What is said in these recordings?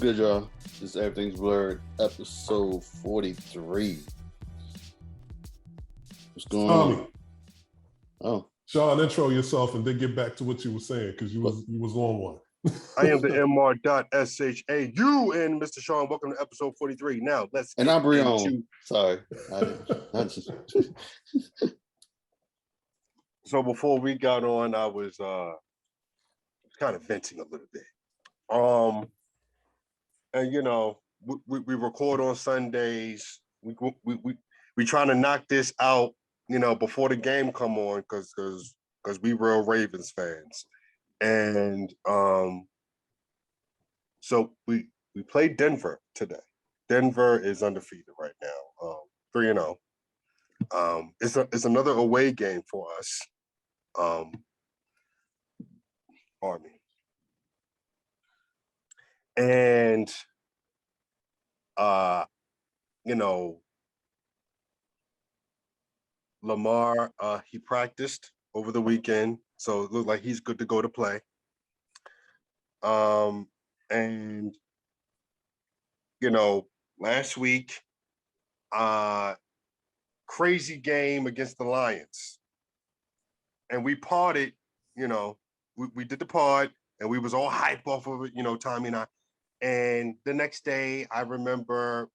good, y'all? This Everything's Blurred, episode 43. What's going on? Oh, Shaun, intro yourself and then get back to what you were saying because you was on one. I am the MR.SHAU and Mr. Shaun. Welcome to episode 43. Now let's. And I'm Bryant. Sorry, I just. So before we got on, I was kind of venting a little bit. And you know, we record on Sundays. We trying to knock this out, you know, before the game come on, because we real Ravens fans. And so we played Denver today. Denver is undefeated right now, 3-0. It's another away game for us. Pardon me. And you know, Lamar, he practiced over the weekend, so it looked like he's good to go to play. And you know, last week, crazy game against the Lions, and we parted. You know, we did the pod, and we was all hype off of it. You know, Tommy and I. And the next day, I remember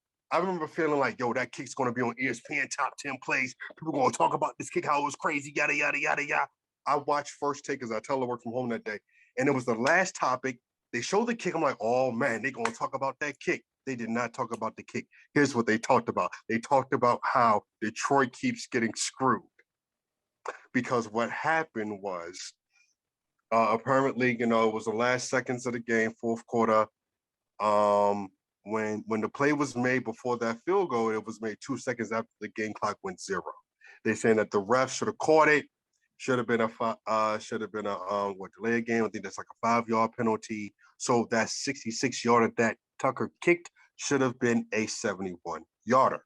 feeling like, yo, that kick's gonna be on ESPN top 10 plays. People gonna talk about this kick, how it was crazy, yada yada yada yada. I watched First Take as I teleworked from home that day, and it was the last topic. They showed the kick. I'm like, oh man, they're gonna talk about that kick. They did not talk about the kick. Here's what they talked about. They talked about how Detroit keeps getting screwed. Because what happened was, apparently, you know, it was the last seconds of the game, fourth quarter. When the play was made before that field goal, it was made 2 seconds after the game clock went 0. They're saying that the ref should have caught it. Should have been a delay a game. I think that's like a 5-yard penalty. So that 66-yarder that Tucker kicked should have been a 71-yarder.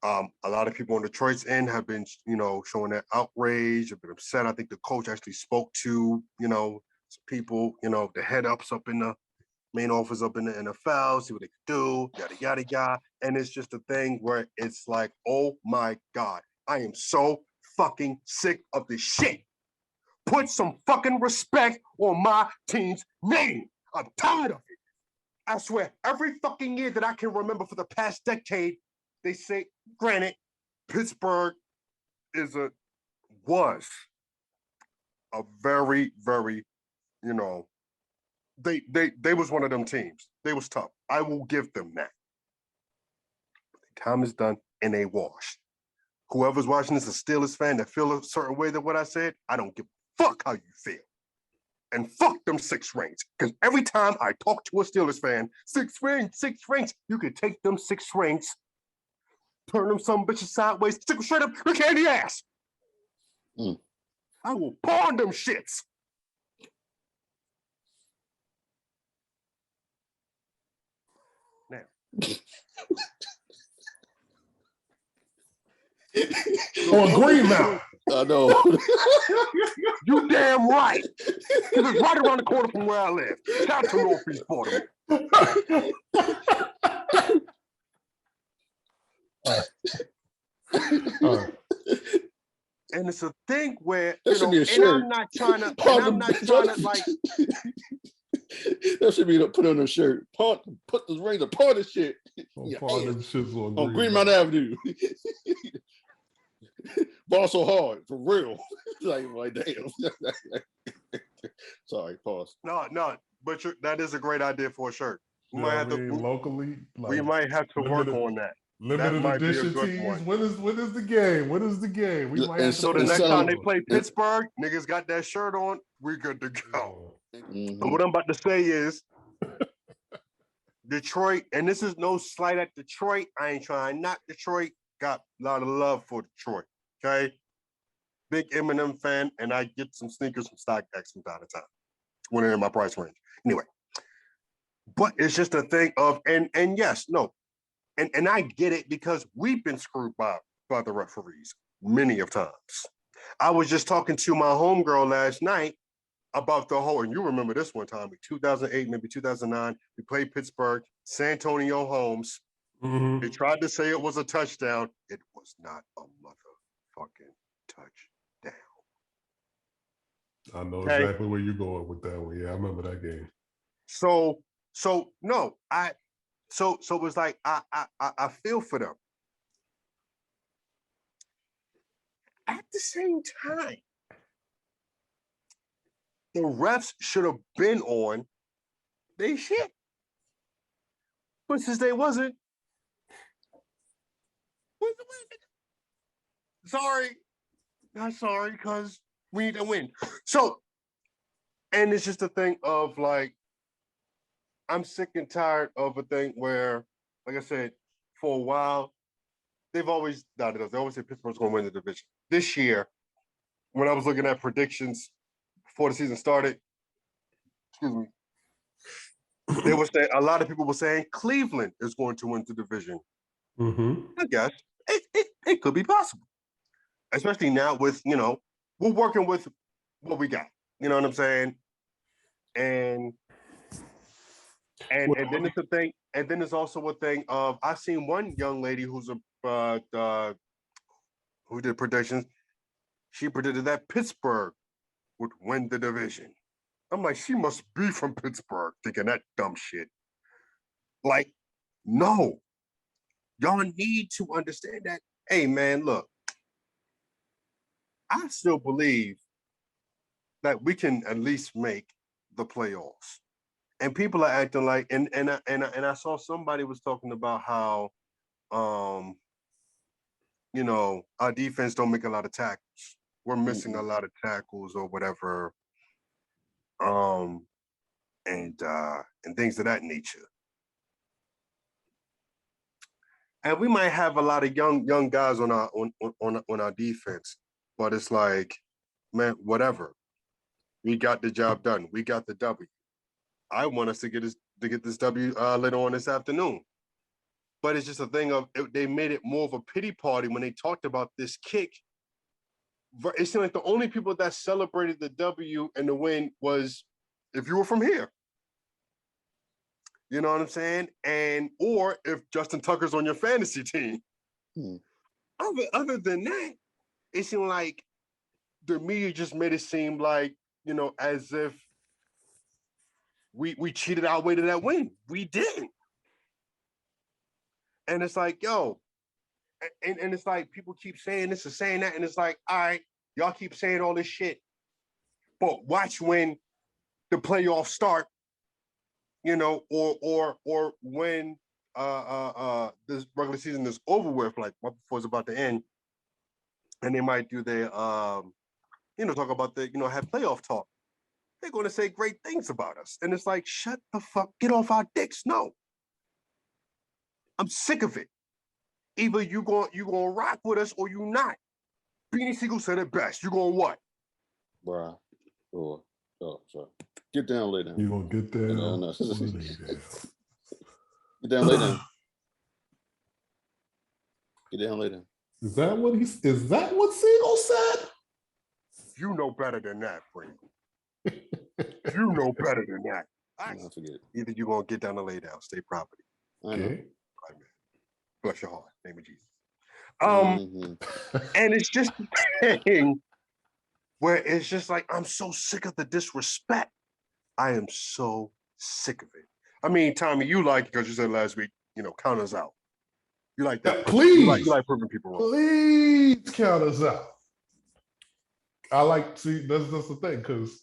A lot of people on Detroit's end have been, you know, showing their outrage, have been upset. I think the coach actually spoke to, you know, people, you know, the head ups up in the main office up in the NFL, see what they could do, yada, yada, yada. And it's just a thing where it's like, oh my God, I am so fucking sick of this shit. Put some fucking respect on my team's name. I'm tired of it. I swear, every fucking year that I can remember for the past decade, they say, granted, Pittsburgh was a very, very, you know, they was one of them teams. They was tough. I will give them that. But the time is done and they washed. Whoever's watching this, a Steelers fan that feel a certain way than what I said, I don't give a fuck how you feel. And fuck them 6 rings. Because every time I talk to a Steelers fan, 6 rings, you can take them 6 rings, turn them some bitches sideways, stick them straight up your candy ass. I will pawn them shits. Now. On Greenmount. I know. You damn right. Because it's right around the corner from where I live. Shout out to Northeast Baltimore. And it's a thing where, you know, and I'm not trying to like. That should be put on a shirt. Put the ring apart of shit. On Greenmount Avenue. Ball so hard, for real. like damn. Sorry, pause. No, but that is a great idea for a shirt. We might have to locally. Like, we might have to work on that. Limited edition tees. When is the game? When is the game? We might have so the next time they play Pittsburgh, niggas got that shirt on. We're good to go. Mm-hmm. So what I'm about to say is, Detroit, and this is no slight at Detroit. I ain't trying to knock Detroit. Got a lot of love for Detroit. Okay, big Eminem fan, and I get some sneakers from StockX from time to time when they're in my price range. Anyway, but it's just a thing of and yes, no. And I get it because we've been screwed by the referees many of times. I was just talking to my homegirl last night, about the whole, and you remember this one time, 2008, maybe 2009, we played Pittsburgh, San Antonio Holmes. Mm-hmm. They tried to say it was a touchdown. It was not a motherfucking touchdown. I know exactly where you're going with that one. Yeah, I remember that game. So no, so it was like I feel for them. At the same time, the refs should have been on they shit. But since they wasn't, sorry. Not sorry, because we need to win. So, and it's just a thing of like, I'm sick and tired of a thing where, like I said, for a while, they've always doubted us. They always say Pittsburgh's going to win the division. This year, when I was looking at predictions before the season started, excuse me, they were saying, a lot of people were saying Cleveland is going to win the division. Mm-hmm. I guess it could be possible, especially now with, you know, we're working with what we got. You know what I'm saying? And then it's a thing, and then there's also a thing of I've seen one young lady who's who did predictions. She predicted that Pittsburgh would win the division. I'm like, she must be from Pittsburgh, thinking that dumb shit. Like, no, y'all need to understand that. Hey, man, look, I still believe that we can at least make the playoffs. And people are acting like, and I saw somebody was talking about how, you know, our defense don't make a lot of tackles. We're missing a lot of tackles or whatever, and things of that nature. And we might have a lot of young guys on our defense, but it's like, man, whatever. We got the job done. We got the W. I want us to get this W later on this afternoon. But it's just a thing of they made it more of a pity party when they talked about this kick. It seemed like the only people that celebrated the W and the win was if you were from here. You know what I'm saying? And or if Justin Tucker's on your fantasy team. Other than that, it seemed like the media just made it seem like, you know, as if we cheated our way to that win. We didn't. And it's like, yo, and it's like people keep saying this and saying that, and it's like, all right, y'all keep saying all this shit, but watch when the playoffs start, you know, or when this regular season is over with, like right before it's about to end, and they might do their you know, talk about the, you know, have playoff talk. They're going to say great things about us, and it's like, shut the fuck, get off our dicks. No, I'm sick of it. Either you gonna rock with us or you not. Beanie Siegel said it best. You gonna what? Bruh. Oh, sorry. Get down, lay down. You gonna get down? No. Get down, lay down. Get down, lay down. Is that what Siegel said? You know better than that, Frank. You know better than that. I forget. Either you gonna get down or lay down, state property. Okay. Right, man. Bless your heart, name of Jesus. And it's just a thing where it's just like, I'm so sick of the disrespect. I am so sick of it. I mean, Tommy, you like it because you said last week, you know, count us out. You like that? Please, you like proving people wrong. Please count us out. I like, see, that's the thing, because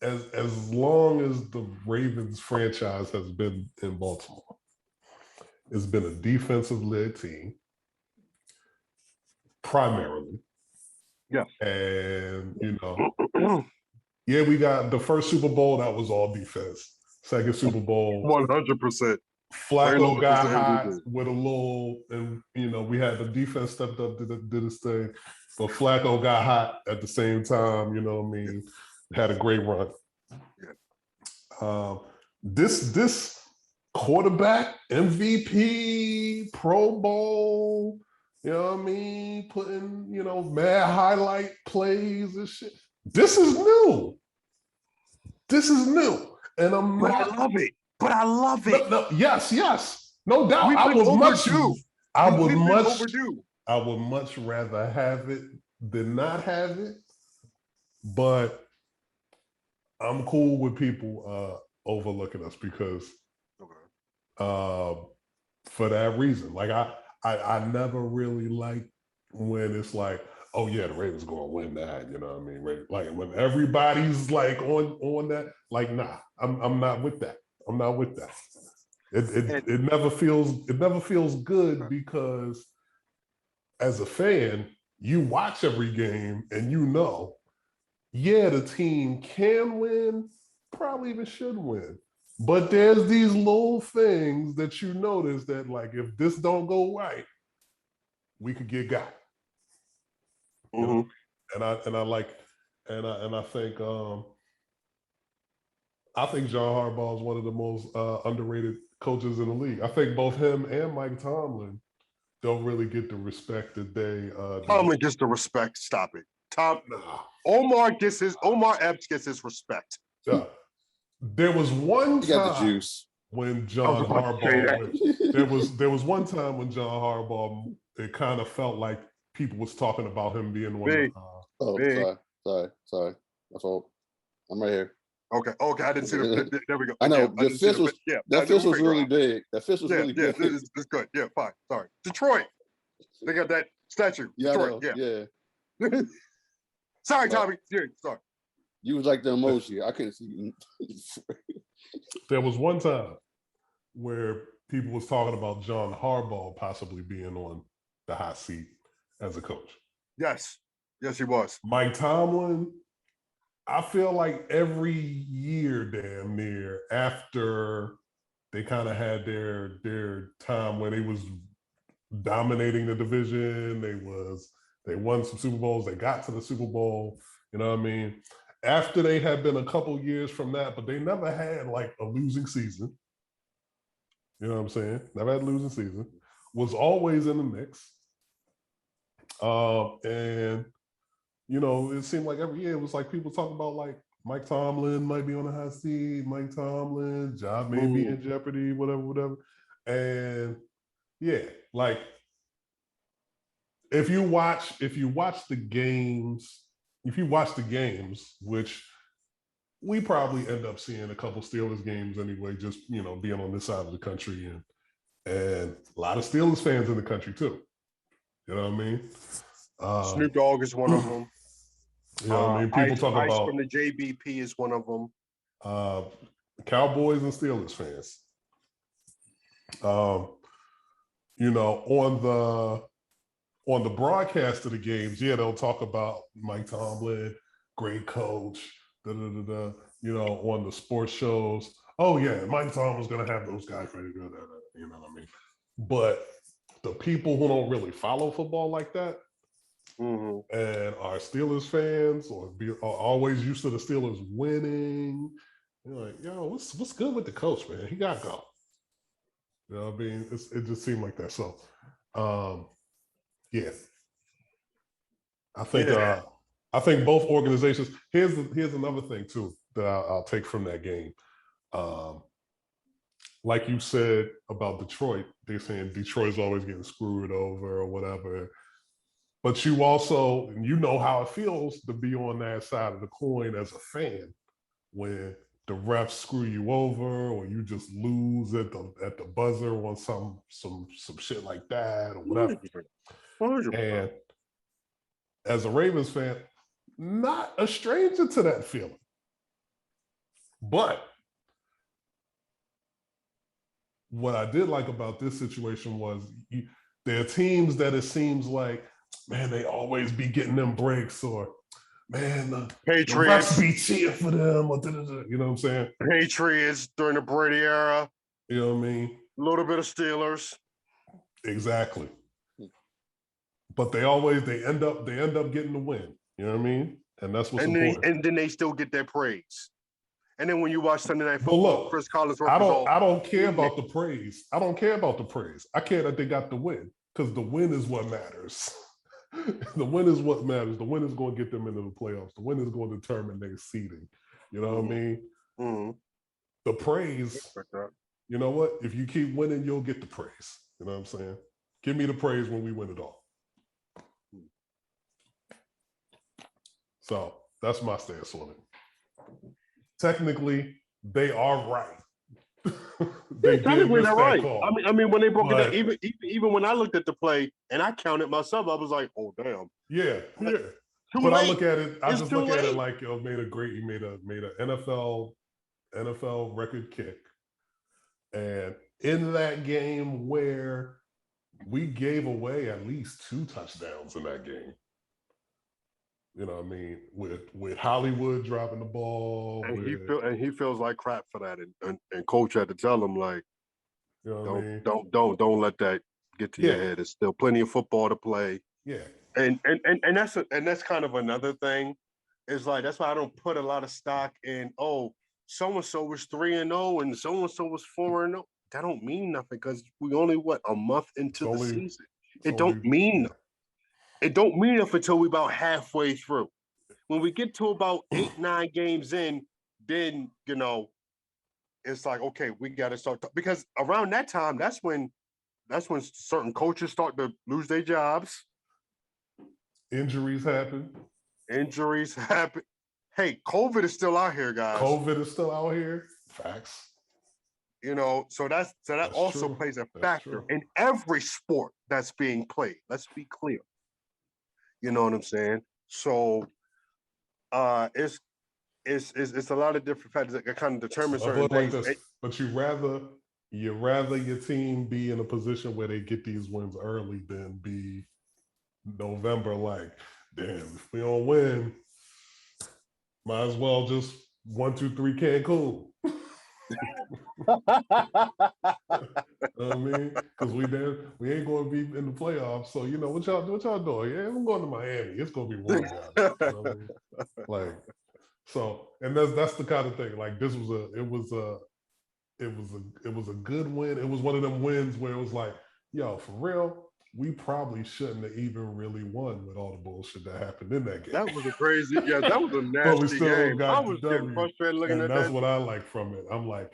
as long as the Ravens franchise has been in Baltimore, it's been a defensive-led team, primarily. Yeah. And, you know, yeah, we got the first Super Bowl, that was all defense. Second Super Bowl. 100%. Flacco got hot with a little, and, you know, we had the defense stepped up, did this thing. But Flacco got hot at the same time, you know what I mean? Had a great run. Yeah. This quarterback, MVP, Pro Bowl, you know what I mean? Putting, you know, mad highlight plays and shit. This is new. this is new, and I'm But not. I love it. But I love it. No, yes, no doubt. We've been overdue. I would much rather have it than not have it, but I'm cool with people overlooking us because for that reason. Like I never really like when it's like, oh yeah, the Ravens gonna win that. You know what I mean? Like when everybody's like on that, like nah, I'm not with that. I'm not with that. It never feels good because as a fan, you watch every game and you know, yeah, the team can win, probably even should win. But there's these little things that you notice that, like, if this don't go right, we could get got. You know? And I think John Harbaugh is one of the most underrated coaches in the league. I think both him and Mike Tomlin don't really get the respect that they. Tomlin gets the respect. Stop it. Omar Epps gets his respect. Yeah. There was one He got the time juice. when John Harbaugh. There was one time when John Harbaugh. It kind of felt like people was talking about him being one. Sorry. My fault. I'm right here. Okay. I didn't see the. There we go. I know the fist was. That fist was really big. That fist was really big. Yeah, it's good. Yeah, fine. Sorry. Detroit. They got that statue. Yeah, Detroit. Yeah. Sorry, Tommy. Yeah, sorry. You was like the emoji. I couldn't see you. There was one time where people was talking about John Harbaugh possibly being on the hot seat as a coach. Yes, he was. Mike Tomlin, I feel like every year, damn near, after they kind of had their time where they was dominating the division, they won some Super Bowls, they got to the Super Bowl, you know what I mean? After they had been a couple years from that, but they never had like a losing season. You know what I'm saying? Never had a losing season. Was always in the mix. And, you know, it seemed like every year it was like people talking about like Mike Tomlin might be on the hot seat, Mike Tomlin, job may be in jeopardy, whatever. And yeah, like if you watch the games, which we probably end up seeing a couple Steelers games anyway, just, you know, being on this side of the country and a lot of Steelers fans in the country too. You know what I mean? Snoop Dogg is one of them. You know what I mean? People talk about from the JBP is one of them. Cowboys and Steelers fans. You know, on the broadcast of the games, yeah, they'll talk about Mike Tomlin, great coach, you know, on the sports shows. Oh yeah, Mike Tomlin's gonna have those guys ready to go, you know what I mean? But the people who don't really follow football like that and are Steelers fans or are always used to the Steelers winning, you're like, yo, what's good with the coach, man? He got to go. You know what I mean? It just seemed like that. So, yeah. I think both organizations. Here's another thing too that I'll take from that game. Like you said about Detroit, they're saying Detroit's always getting screwed over or whatever. But you know how it feels to be on that side of the coin as a fan when the refs screw you over or you just lose at the buzzer on some shit like that or whatever. 100%. And as a Ravens fan, not a stranger to that feeling. But what I did like about this situation was there are teams that it seems like, man, they always be getting them breaks, or man, the refs be cheering for them, or you know what I'm saying? Patriots during the Brady era. You know what I mean? A little bit of Steelers. Exactly. But they end up getting the win. You know what I mean? And that's what's important. And then they still get their praise. And then when you watch Sunday Night Football, Chris Collins, I don't care about the praise. I don't care about the praise. I care that they got the win, because the win is what matters. The win is what matters. The win is going to get them into the playoffs. The win is going to determine their seeding. You know what I mean? Mhm. The praise, Respect that. you know what? If you keep winning, you'll get the praise. You know what I'm saying? Give me the praise when we win it all. So that's my stance on it. Technically, they are right. They did Technically, miss they're that right. call. I mean, when they broke it down, But even when I looked at the play and I counted myself, I was like, "Oh, damn!" yeah. Too But I late. look at it. I It's just too look at it late. like you made an NFL record kick, and in that game where we gave away at least 2 touchdowns in that game. You know what I mean? With Hollywood dropping the ball, And he feels like crap for that, and coach had to tell him like, you know what I mean? don't let that get to your Yeah, head. There's still plenty of football to play, yeah. and that's kind of another thing. Is like that's why I don't put a lot of stock in. Oh, so and so was 3-0, and so and so was 4-0. That don't mean nothing because we only a month into the season. It don't mean it don't mean nothing until we about halfway through. When we get to about 8-9 games in, then it's like okay, we got to start because around that time, that's when certain coaches start to lose their jobs. Injuries happen. Injuries happen. Hey, COVID is still out here, guys. COVID is still out here. Facts. So that also true. plays a That's factor true. in every sport that's being played. Let's be clear. You know what I'm saying? So it's a lot of different factors that kind of determine certain Like things. this, but you rather your team be in a position where they get these wins early than be November like, damn, if we don't win, might as well just 1, 2, 3 Cancun. I mean, because we ain't going to be in the playoffs. So what y'all doing? Yeah, I'm going to Miami. It's going to be warm down there. You know what I mean? Like, so, and that's the kind of thing. Like, this was it was a good win. It was one of them wins where it was like, yo, for real, we probably shouldn't have even really won with all the bullshit that happened in that game. That was a crazy, that was a nasty but we still game. got I the was getting W. frustrated looking And at that's that. what I like from it. I'm like,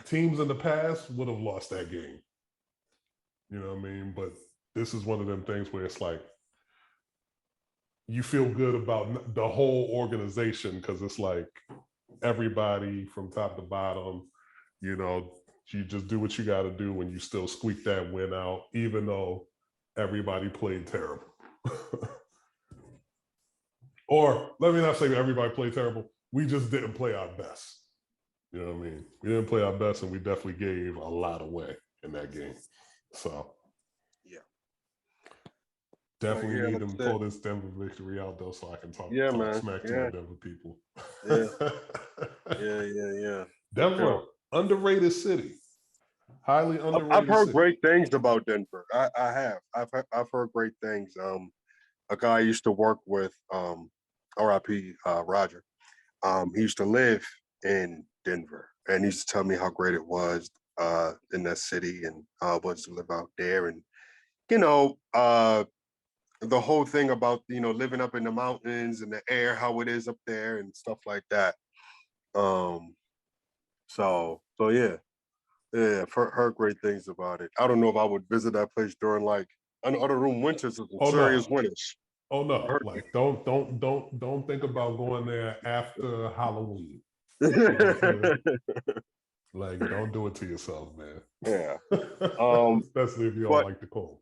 teams in the past would have lost that game. You know what I mean? But this is one of them things where it's like, you feel good about the whole organization because it's like everybody from top to bottom, you just do what you got to do when you still squeak that win out, even though everybody played terrible. Or let me not say everybody played terrible. We just didn't play our best. You know what I mean? We didn't play our best, and we definitely gave a lot away in that game. So, yeah. definitely need to pull this Denver victory out, though, so I can talk smack to my Denver people. Yeah. Denver, underrated city. Highly underrated. I've heard great things about Denver. I have. I've heard great things. A guy I used to work with, R.I.P. Roger. He used to live in Denver, and he used to tell me how great it was in that city, and how it was to live out there, and the whole thing about living up in the mountains and the air, how it is up there, and stuff like that. So yeah. Yeah, I've heard great things about it. I don't know if I would visit that place during like other room winters or serious winters. Oh no! Like don't think about going there after Halloween. Like don't do it to yourself, man. Yeah. Especially if you don't like the cold.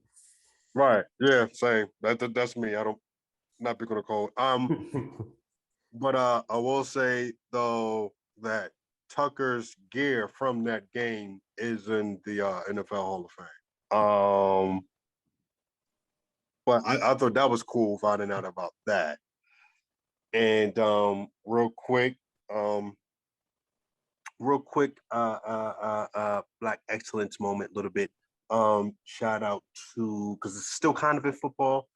Right. Yeah. Same. That's me. I don't not big on the cold. But I will say though that Tucker's gear from that game is in the NFL Hall of Fame. But I thought that was cool finding out about that. And real quick, Black excellence moment, a little bit. Shout out to because it's still kind of in football.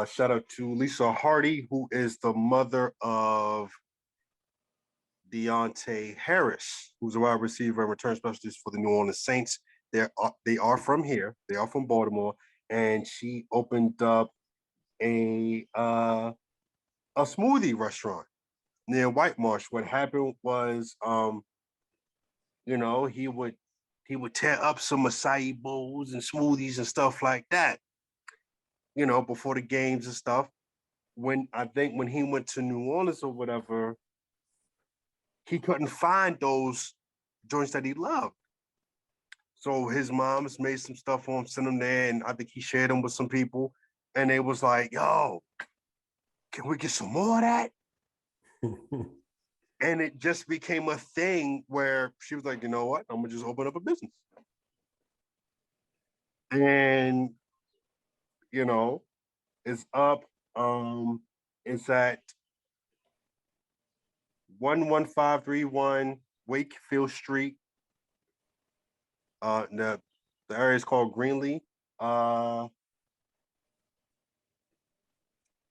Shout out to Lisa Hardy, who is the mother of Deontay Harris, who's a wide receiver and return specialist for the New Orleans Saints. They are from here. They are from Baltimore, and she opened up a smoothie restaurant near White Marsh. What happened was, he would tear up some acai bowls and smoothies and stuff like that, before the games and stuff. When he went to New Orleans or whatever, he couldn't find those joints that he loved. So his mom's made some stuff for him, sent them there, and I think he shared them with some people. And they was like, yo, can we get some more of that? And it just became a thing where she was like, you know what? I'm gonna just open up a business. And it's up. It's at 11531 Wakefield Street. The area is called Greenlee.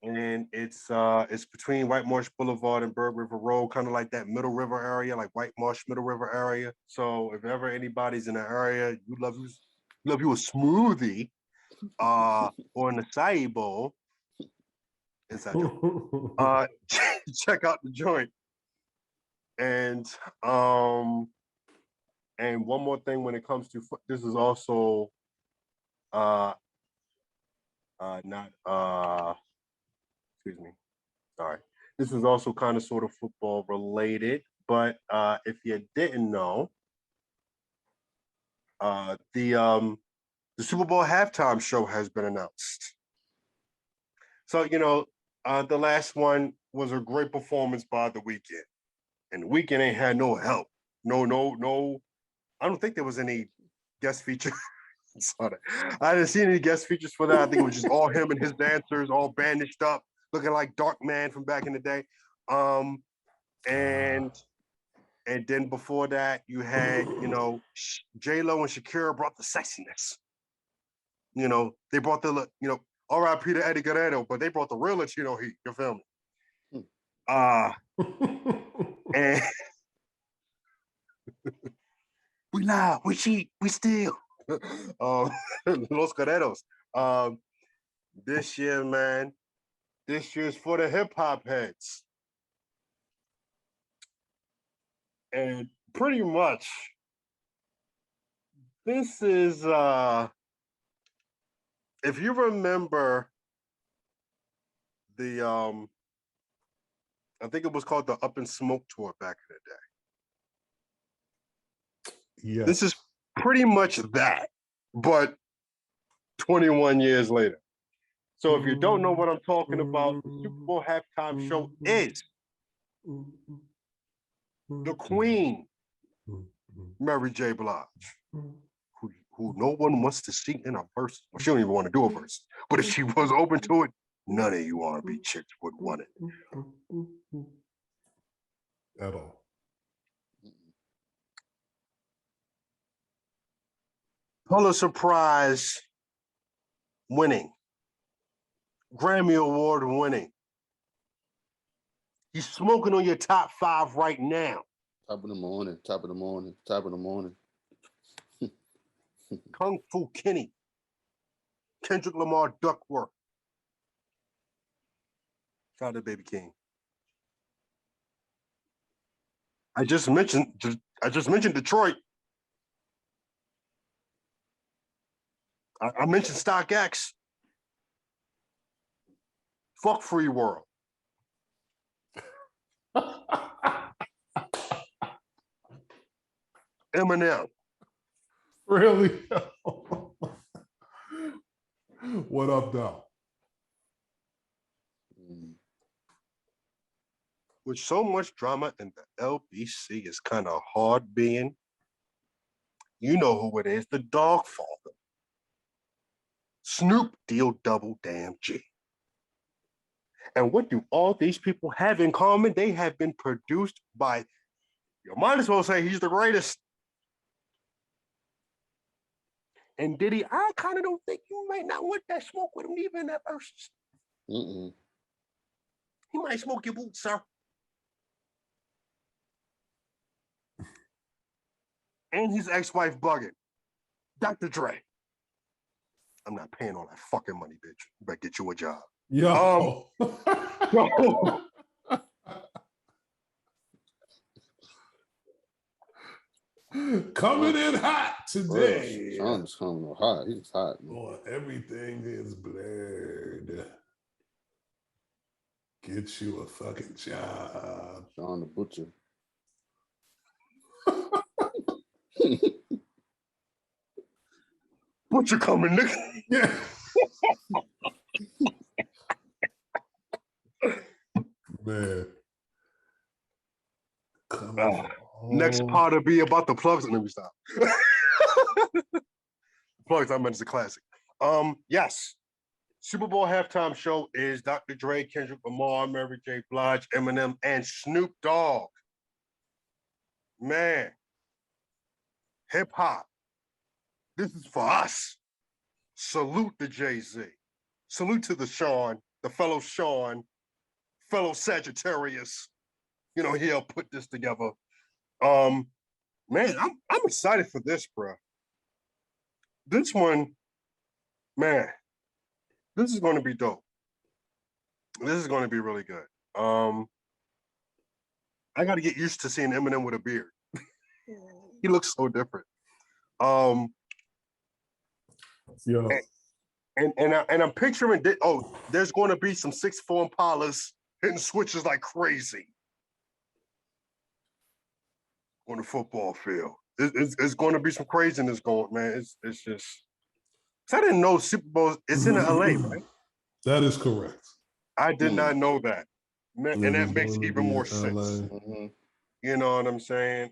And it's between White Marsh Boulevard and Bird River Road, kind of like that Middle River area, like White Marsh Middle River area. So if ever anybody's in the area, you love you a smoothie, or an acai bowl, inside joke. Check out the joint. And one more thing when it comes to this is also not excuse me. Sorry. This is also kind of sort of football related, but if you didn't know, the Super Bowl halftime show has been announced. So, the last one was a great performance by The Weeknd. And The Weeknd ain't had no help. No. I don't think there was any guest feature. I didn't see any guest features for that. I think it was just all him and his dancers, all bandaged up, looking like Dark Man from back in the day. And then before that, you had, J-Lo and Shakira brought the sexiness. They brought the, R.I.P. to Eddie Guerrero, but they brought the real Latino heat. You feel me? And we lie, we cheat, we steal. Los Guerreros. This year, man, this year's for the hip hop heads. And pretty much, this is, if you remember the, I think it was called the Up in Smoke tour back in the day. Yeah. This is pretty much that, but 21 years later. So if you don't know what I'm talking about, the Super Bowl halftime show is the Queen, Mary J. Blige, who no one wants to see in a verse. Well, she don't even want to do a verse. But if she was open to it, none of you R&B chicks would want it. At all. Pulitzer Prize winning. Grammy Award winning. He's smoking on your top 5 right now. Top of the morning. Kung Fu Kenny. Kendrick Lamar Duckworth. Shout out to Baby King. I just mentioned Detroit. I mentioned StockX. Fuck Free World. Eminem. Really? What up, though? With so much drama in the LBC, it's kind of hard being. You know who it is, the dog father. Snoop Deal Double Damn G. And what do all these people have in common? They have been produced by, you might as well say he's the greatest. And Diddy, I kind of don't think you might not want that smoke with him even in that verses. He might smoke your boots, sir. And his ex-wife bugging. Dr. Dre. I'm not paying all that fucking money, bitch. You better get you a job. Yo. Coming in hot today. Shaun is coming hot. He's hot. Boy, everything is blurred. Get you a fucking job. Shaun the Butcher. Butcher coming, nigga. Yeah. Man. Next part will be about the plugs. Let me stop. Plugs, I meant it's a classic. Yes. Super Bowl halftime show is Dr. Dre, Kendrick Lamar, Mary J. Blige, Eminem, and Snoop Dogg. Man. Hip hop. This is for us. Salute to Jay-Z. Salute to the Shaun, fellow Sagittarius. You know, he'll put this together. Man, I'm excited for this, bro. This one, man, this is going to be dope. This is going to be really good. I got to get used to seeing Eminem with a beard. He looks so different. Yeah. And I'm picturing there's going to be some 6'4" Impalas hitting switches like crazy on the football field. It's going to be some craziness going, man. It's just. I didn't know Super Bowl. It's in LA, right? That is correct. I did not know that, and that makes even more sense. Mm-hmm. You know what I'm saying?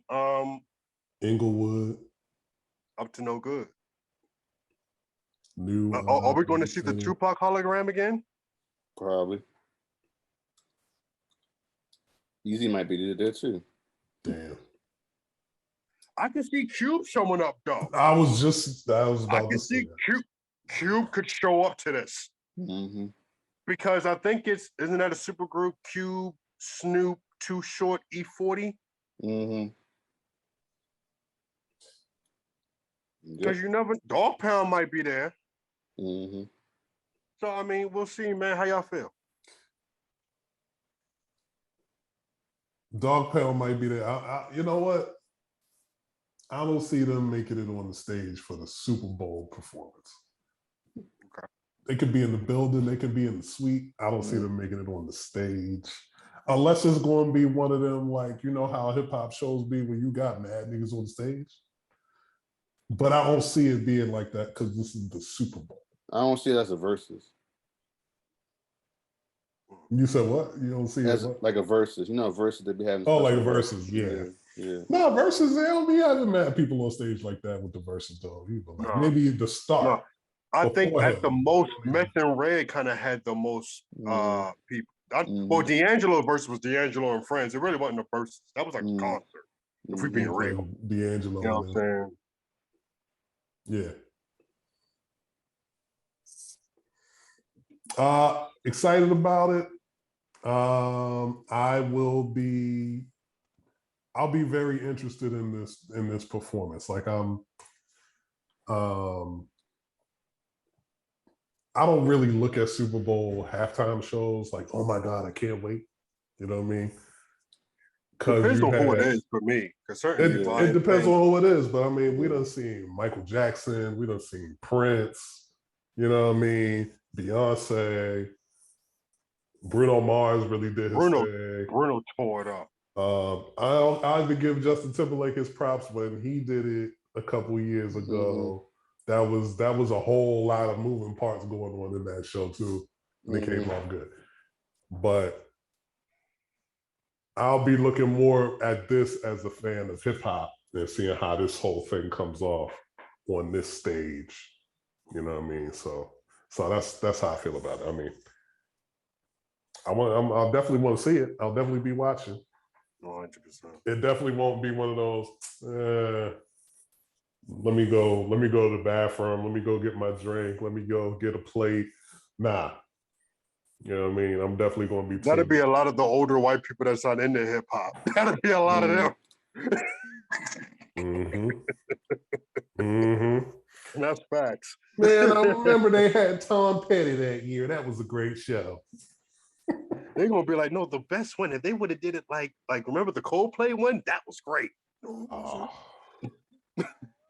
Inglewood. Up to no good. New. Are we going to see the Tupac hologram again? Probably. Easy might be there too. Damn. I can see Cube showing up though. I was about to say that. Cube could show up to this. Mm-hmm. Because I think isn't that a super group? Cube, Snoop, Too Short, E40? Mm-hmm. Because you never, Dog Pound might be there. Mm-hmm. So, I mean, we'll see, man. How y'all feel? Dog Pound might be there. You know what? I don't see them making it on the stage for the Super Bowl performance. Okay. They could be in the building. They could be in the suite. I don't see them making it on the stage. Unless it's going to be one of them, like, you know how hip-hop shows be when you got mad niggas on stage? But I don't see it being like that because this is the Super Bowl. I don't see it as a versus. You said what? You don't see as it like a versus. You know, a versus that be having. Oh, like a versus, yeah. No, versus, they don't be having mad people on stage like that with the versus, though. Like, maybe the start. No. I think at the most, Meth and Red kind of had the most people. Well, D'Angelo versus was D'Angelo and Friends. It really wasn't a versus. That was like a concert, if we're being real. D'Angelo. You know what I'm saying? Yeah. Excited about it. I'll be very interested in this performance. Like I don't really look at Super Bowl halftime shows like, oh my God, I can't wait. You know what I mean? Depends on who it is for me. It depends on who it is, but I mean, we done seen Michael Jackson, we done seen Prince, you know what I mean? Beyonce, Bruno Mars really did his thing. Bruno tore it up. I have to give Justin Timberlake his props when he did it a couple years ago. That was a whole lot of moving parts going on in that show too. And it came off good. But I'll be looking more at this as a fan of hip hop and seeing how this whole thing comes off on this stage. You know what I mean? So that's how I feel about it. I mean, I'll definitely want to see it. I'll definitely be watching. 100%. It definitely won't be one of those. Let me go to the bathroom. Let me go get my drink. Let me go get a plate. Nah. You know what I mean? I'm definitely going to be. That'll be a lot of the older white people that's not into hip hop. That'll be a lot of them. And that's facts. Man, I remember they had Tom Petty that year. That was a great show. They're gonna be like, no, the best one. If they would have did it like remember the Coldplay one? That was great. Oh.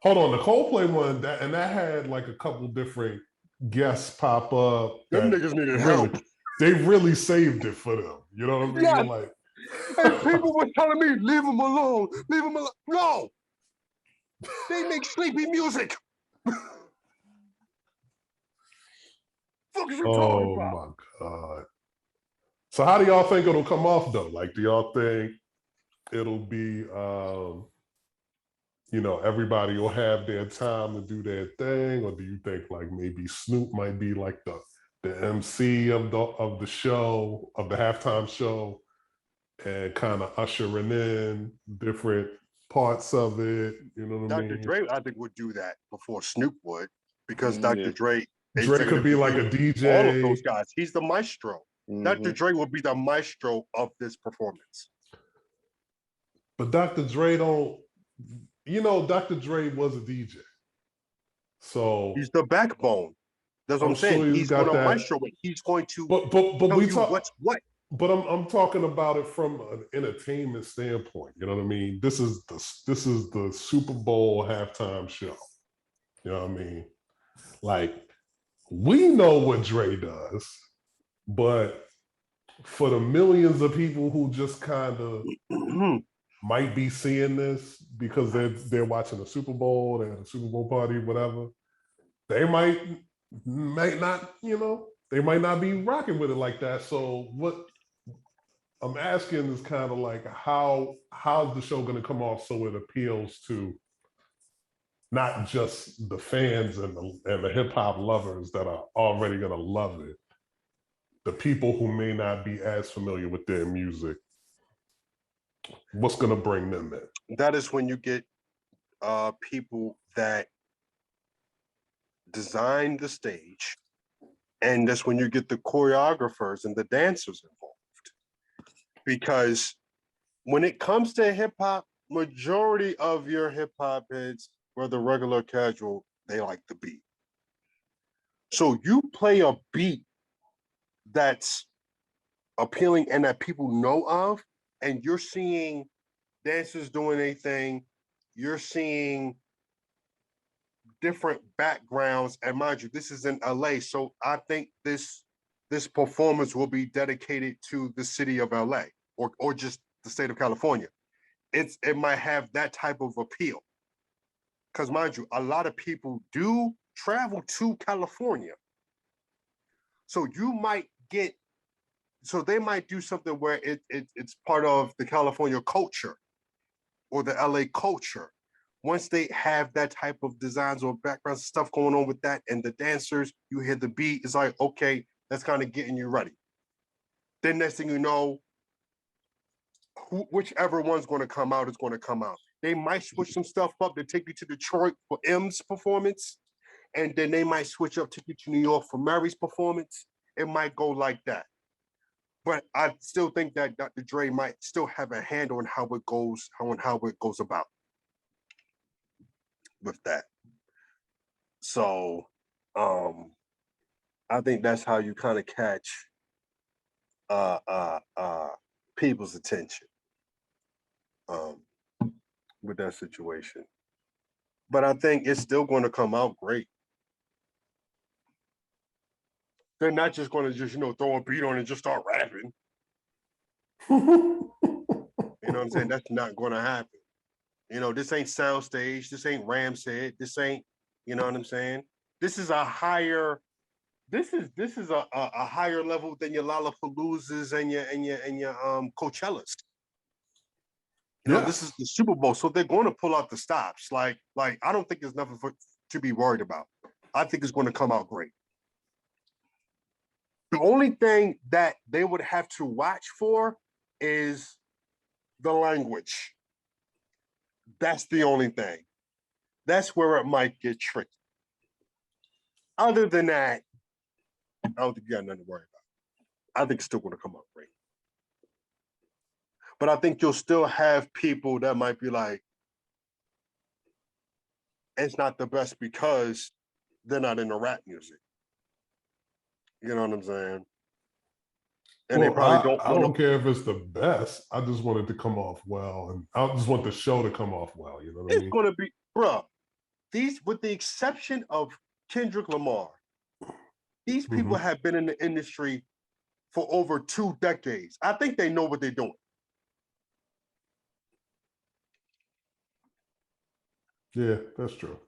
Hold on, the Coldplay one, that had like a couple different guests pop up. Them That niggas needed really, help. they really saved it for them. You know what I mean? Yes. Like, And people were telling me, leave them alone, leave them alone. No, they make sleepy music. Fuck is you talking oh about? my God. So how do y'all think it'll come off though? Like, do y'all think it'll be, everybody will have their time to do their thing, or do you think like maybe Snoop might be like the MC of the show, of the halftime show, and kind of ushering in different parts of it? You know what I Dr. mean? Dre, I think, would do that before Snoop would, because Dr. Dre, Dre could be like a all of DJ. those guys. He's the maestro. Dr. Dre will be the maestro of this performance. But Dr. Dre don't, Dr. Dre was a DJ. So he's the backbone. That's what I'm saying. Sure he's going to maestro it. He's going to but tell we you talk what's what. But I'm talking about it from an entertainment standpoint. You know what I mean? This is the Super Bowl halftime show. You know what I mean? Like, we know what Dre does, but for the millions of people who just kind of might be seeing this because they're watching the Super Bowl, they're at a Super Bowl party, whatever, they might not, they might not be rocking with it like that. So what I'm asking is kind of like, how's the show going to come off so it appeals to not just the fans and the hip hop lovers that are already going to love it, the people who may not be as familiar with their music, what's going to bring them in? That is when you get people that design the stage, and that's when you get the choreographers and the dancers involved. Because when it comes to hip hop, majority of your hip hop heads, whether regular or casual, they like the beat. So you play a beat that's appealing and that people know of, and you're seeing dancers doing a thing, you're seeing different backgrounds, and mind you, this is in LA, so I think this performance will be dedicated to the city of LA or just the state of California. It might have that type of appeal, because mind you, a lot of people do travel to California, so they might do something where it's part of the California culture or the LA culture. Once they have that type of designs or background stuff going on with that, and the dancers, you hear the beat, it's like, okay, that's kind of getting you ready. Then next thing you know, whichever one's going to come out is going to come out. They might switch some stuff up to take you to Detroit for M's performance, and then they might switch up, take you to New York for Mary's performance. It might go like that. But I still think that Dr. Dre might still have a hand on how it goes about with that. So I think that's how you kind of catch people's attention with that situation. But I think it's still going to come out great. They're not just going to just, throw a beat on and just start rapping. You know what I'm saying? That's not going to happen. This ain't Soundstage. This ain't Ramshead. This ain't, you know what I'm saying? This is a higher. This is a higher level than your Lollapaloozas and your Coachellas. This is the Super Bowl, so they're going to pull out the stops. Like I don't think there's nothing to be worried about. I think it's going to come out great. The only thing that they would have to watch for is the language. That's the only thing. That's where it might get tricky. Other than that, I don't think you got nothing to worry about. I think it's still going to come out great. But I think you'll still have people that might be like, it's not the best because they're not into rap music. You know what I'm saying? And well, they probably I don't care if it's the best. I just want it to come off well, and I just want the show to come off well. You know what I mean? It's going to be, bruh. these, with the exception of Kendrick Lamar, these people have been in the industry for over 2 decades. I think they know what they're doing. Yeah, that's true.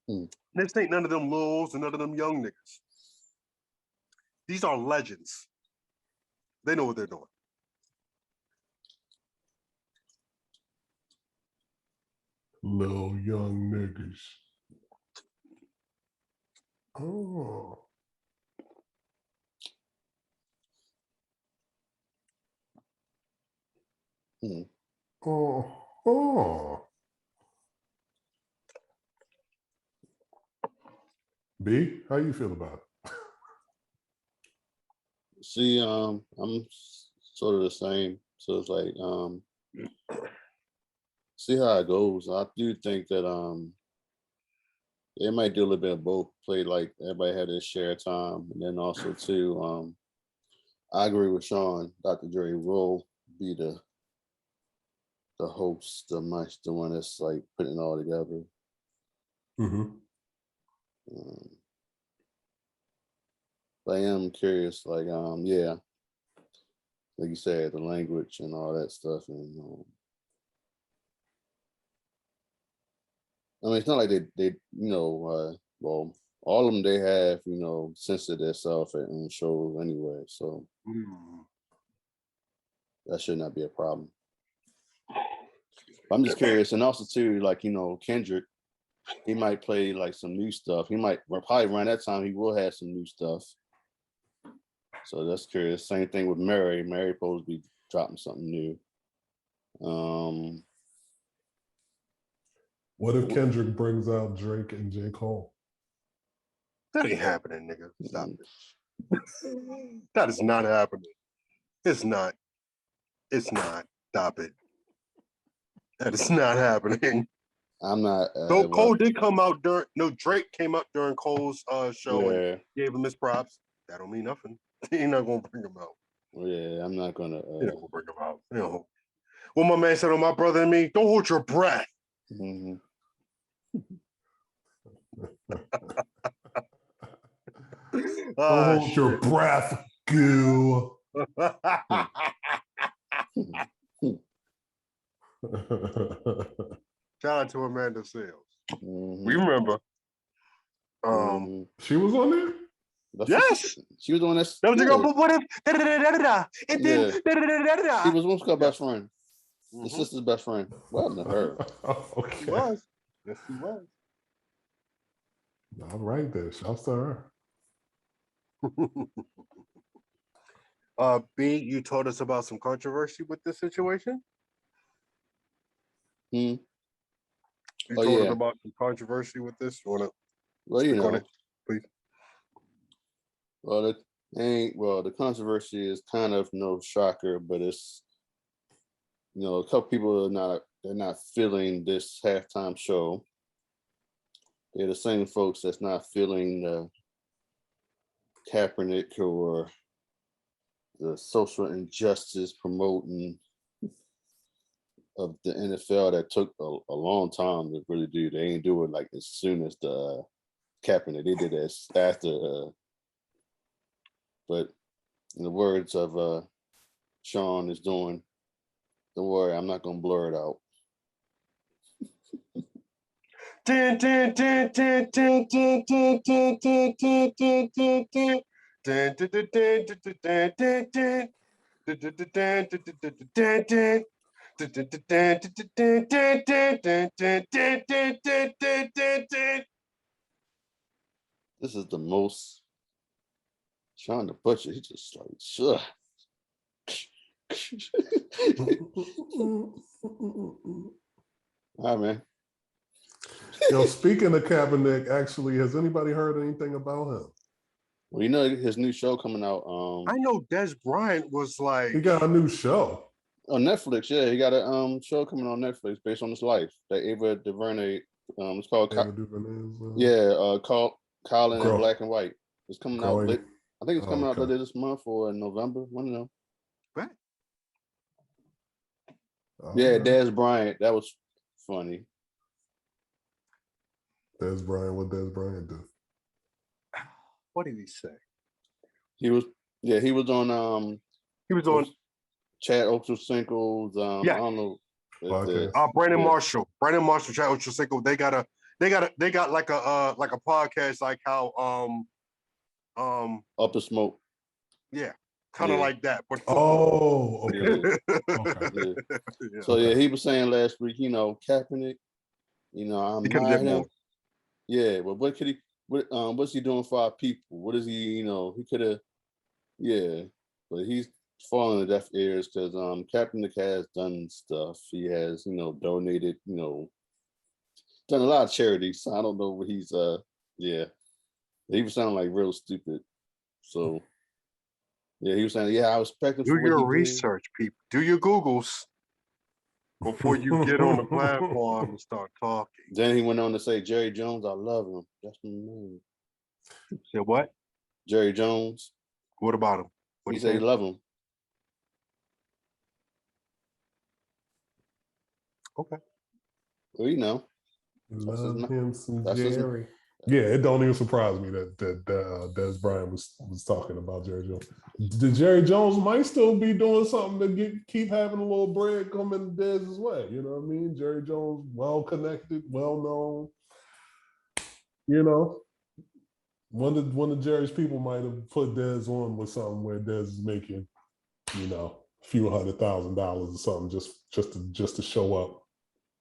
This ain't none of them lils and none of them young niggas. These are legends. They know what they're doing. Little young niggas. Oh. Oh. B, how you feel about it? See, I'm sort of the same. So it's like, see how it goes. I do think that they might do a little bit of both. Play like everybody had their share time, and then also too, I agree with Shaun. Dr. Dre will be the host, the one that's like putting it all together. But I am curious, like, yeah, like you said, the language and all that stuff, and I mean, it's not like they well, all of them they have, censored themselves in shows anyway, so that should not be a problem. But I'm just curious, and also too, like, Kendrick, he might play like some new stuff. He might probably around that time he will have some new stuff. So that's curious. Same thing with Mary. Mary supposed to be dropping something new. What if Kendrick brings out Drake and J. Cole? That ain't happening, nigga. Stop it. That is not happening. It's not. It's not. Stop it. That is not happening. I'm not. Though Cole did come out during. No, Drake came up during Cole's show and gave him his props. That don't mean nothing. You're not gonna bring him out. Yeah, I'm not gonna. You're not gonna bring him out. What my man said on My Brother and Me. Don't hold your breath. Don't hold your breath, goo. Shout out to Amanda Sales. We remember. She was on there? Yes. She was on this. That was yeah. what if and then She was one best friend. The sister's best friend. What happened to her? Okay. She was. Yes, she was. All right then. Shouts to her. B, you told us about some controversy with this situation. You told us about some controversy with this. You wanna speak on it, please? Well, the controversy is kind of no shocker, but it's a couple people they're not feeling this halftime show. They're the same folks that's not feeling the Kaepernick or the social injustice promoting of the NFL that took a long time to really do. They ain't do it like as soon as the Kaepernick. They did it after. But in the words of Shaun is doing, don't worry, I'm not gonna blur it out. This is the most Shaun the Butcher. He just like, sure. All right, man. Yo, speaking of Kaepernick, actually, has anybody heard anything about him? Well, his new show coming out. I know Des Bryant was like, he got a new show on Netflix. Yeah, he got a show coming on Netflix based on his life. That Ava DuVernay. It's called called Colin in Black and White. It's coming out late. I think it's coming out later this month or in November. I don't know. What? Yeah, Des Bryant. That was funny. Des Bryant, what Des Bryant do? What did he say? He was on He was on Chad Ochocinco's Yeah. I don't know. Podcast. Brandon Marshall, Chad Ochocinco. They got like a podcast like how Up the Smoke. yeah, kind of like that. But oh, okay. Yeah. Yeah. So yeah, he was saying last week, Kaepernick, I'm He could mad have at did him. more. Yeah, but what's he doing for our people? What is he, he could have, yeah, but he's falling to deaf ears because Kaepernick has done stuff. He has, donated, done a lot of charities. So I don't know what he's yeah. He was sounding like real stupid. So yeah, he was saying, yeah, I respect him Do for what your he did. research, people. Do your Googles before you get on the platform and start talking. Then he went on to say, Jerry Jones, I love him. That's my name. Said what? Jerry Jones. What about him? What He said he love him. Okay. Well, Love him some that's his- Jerry. Yeah, it don't even surprise me that Des Bryant was talking about Jerry Jones. The Jerry Jones might still be doing something to keep having a little bread coming Dez's way. You know what I mean? Jerry Jones, well connected, well known. One of Jerry's people might have put Dez on with something where Dez is making, a few $100,000 or something just to show up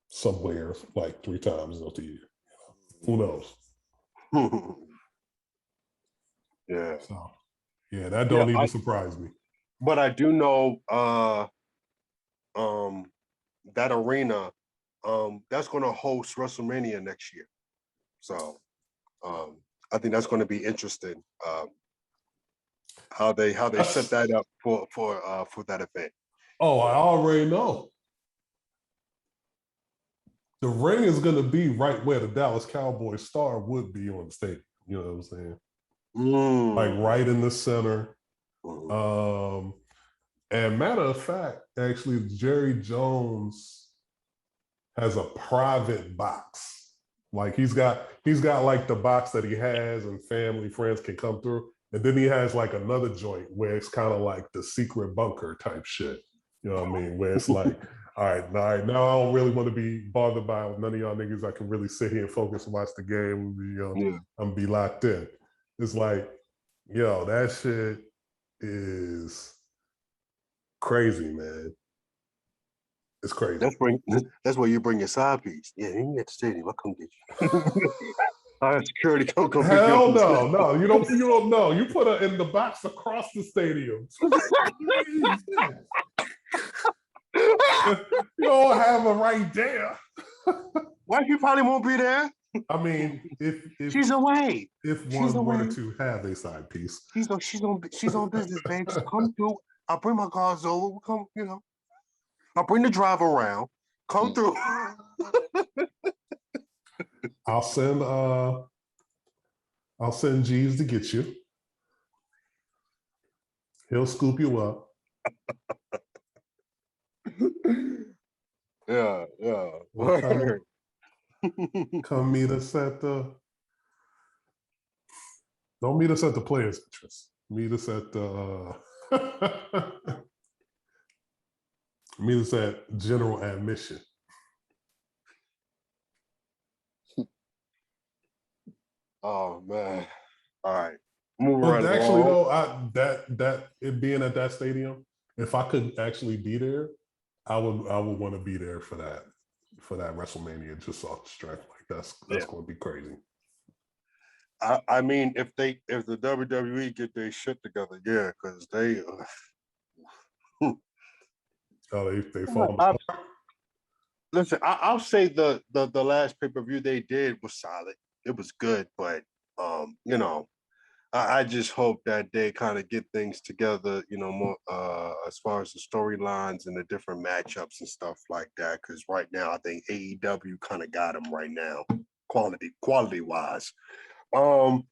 somewhere like 3 times a year. Who knows? Yeah. So, yeah, that don't even surprise me. But I do know that arena that's going to host WrestleMania next year. So I think that's going to be interesting. How they set that up for that event. Oh, I already know. The ring is going to be right where the Dallas Cowboys star would be on the stadium. You know what I'm saying? Like right in the center. And matter of fact, actually, Jerry Jones has a private box. Like he's got like the box that he has and family, friends can come through. And then he has like another joint where it's kind of like the secret bunker type shit. You know what I mean? Where it's like, all right, now I don't really want to be bothered by none of y'all niggas. I can really sit here and focus and watch the game. I'm gonna be locked in. It's like, yo, that shit is crazy, man. It's crazy. That's where you bring your side piece. Yeah, you can get the stadium. I'll come get you. All right, security come Hell no. You don't know. You put her in the box across the stadium. You don't have her right there. Why she probably won't be there? I mean, if she's away. If one were to have a side piece. She's on business, babe. Just come through. I'll bring my cars over. We'll come, I'll bring the drive around. Come through. I'll send Jeeves to get you. He'll scoop you up. Yeah. Come meet us at the. Don't meet us at the players' entrance. Meet us at the. Meet us at general admission. Oh man! All right, moving right actually, along. though, that it being at that stadium, if I could actually be there, I would want to be there for that WrestleMania just off the strength. Like that's going to be crazy. I mean, if the WWE get their shit together, yeah, because they. They fall apart. Listen, I'll say the last pay-per-view they did was solid. It was good, but I just hope that they kind of get things together, more as far as the storylines and the different matchups and stuff like that. Because right now, I think AEW kind of got them right now, quality wise. But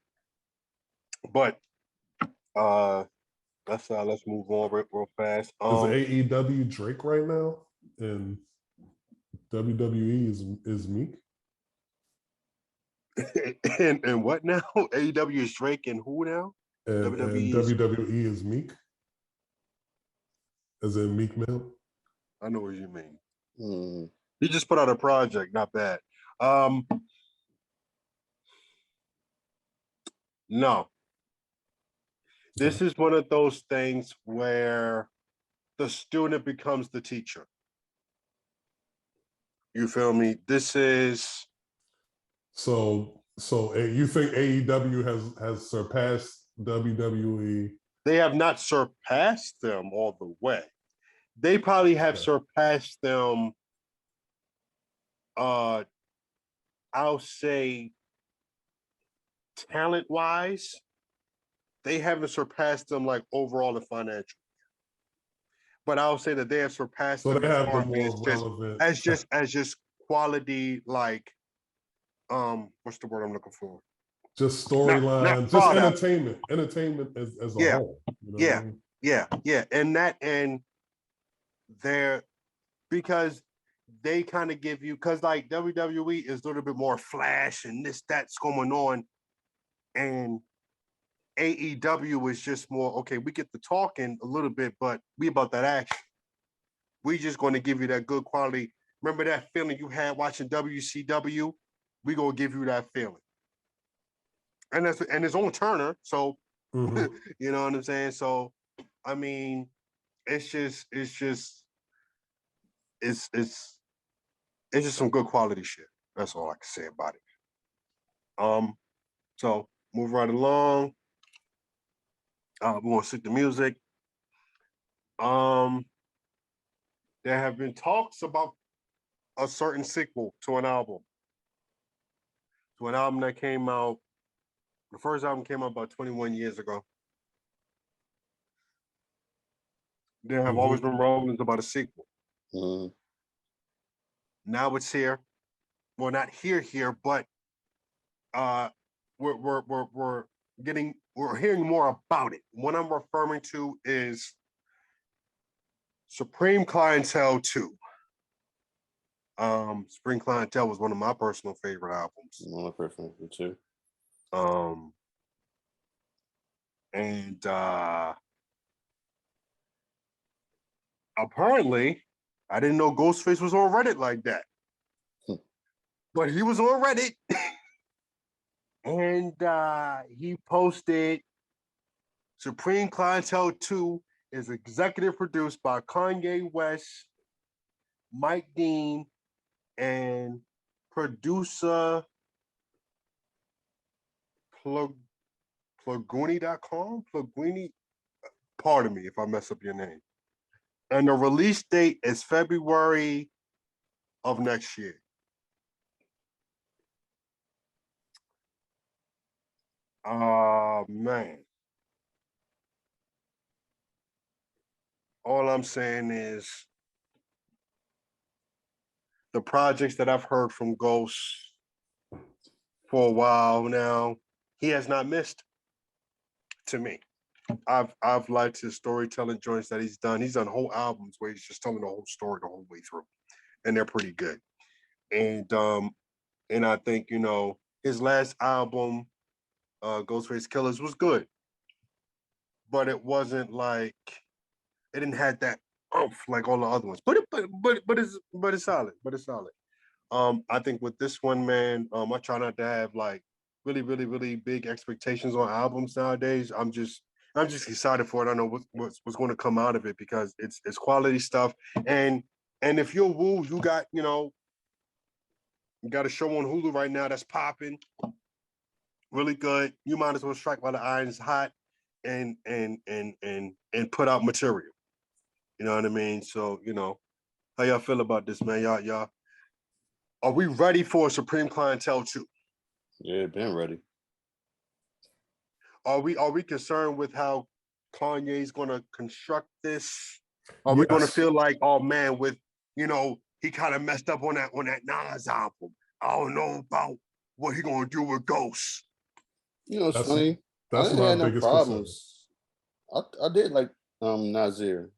let's move on real fast. Is AEW Drake right now, and WWE is Meek? And what now? AEW is Drake and who now? And WWE is. WWE is Meek, as in Meek Mill. I know what you mean. Hmm. He just put out a project, not bad. No, this is one of those things where the student becomes the teacher. You feel me? This is So you think AEW has surpassed WWE? they have not surpassed them all the way. They probably have surpassed them. I'll say talent wise, they haven't surpassed them like overall in financial. But I'll say that they have surpassed So them they as have the far more as relevant, as just quality, like what's the word I'm looking for? just Not storyline, just product. entertainment as a Yeah, whole. You know yeah, what I mean? yeah. And they're because they kind of give you because like WWE is a little bit more flash and this that's going on, and AEW is just more okay. We get the talking a little bit, but we about that action. We just going to give you that good quality. Remember that feeling you had watching WCW? We gonna give you that feeling, and it's on Turner, so Mhm. you know what I'm saying. So I mean, it's just it's just some good quality shit. That's all I can say about it. So move right along. We're gonna stick to music. Um, there have been talks about a certain sequel to an album. To an album that came out. The first album came out about 21 years ago. There have always been rumblings about a sequel. Hmm. Now it's here. Well, not here, but we're hearing more about it. What I'm referring to is Supreme Clientele 2. Supreme Clientele was one of my personal favorite albums. One person too. And apparently, I didn't know Ghostface was on Reddit like that. But he was on Reddit. And he posted Supreme Clientele 2 is executive produced by Kanye West, Mike Dean, and producer Pluguni.com. Pluguni, pardon me if I mess up your name. And the release date is February of next year. Man. All I'm saying is the projects that I've heard from Ghost for a while now, he has not missed to me. I've liked his storytelling joints that he's done. He's done whole albums where he's just telling the whole story the whole way through, and they're pretty good. And I think his last album, Ghostface Killers, was good, but it wasn't like it didn't have that oomph like all the other ones. But it's solid. But it's solid. I think with this one, man, I try not to have like really big expectations on albums nowadays. I'm just excited for it. I know what's going to come out of it because it's quality stuff. And if you're Woo, you got you got a show on Hulu right now that's popping, really good. You might as well strike while the iron's hot and put out material. You know what I mean? So how y'all feel about this, man? Y'all. Are we ready for Supreme Clientele 2? Yeah, been ready. Are we concerned with how Kanye's gonna construct this? Are we gonna feel like, oh man, with he kind of messed up on that Nas album. I don't know about what he gonna do with Ghost. It's funny. I That's didn't my have no biggest problems. I did like Nazir.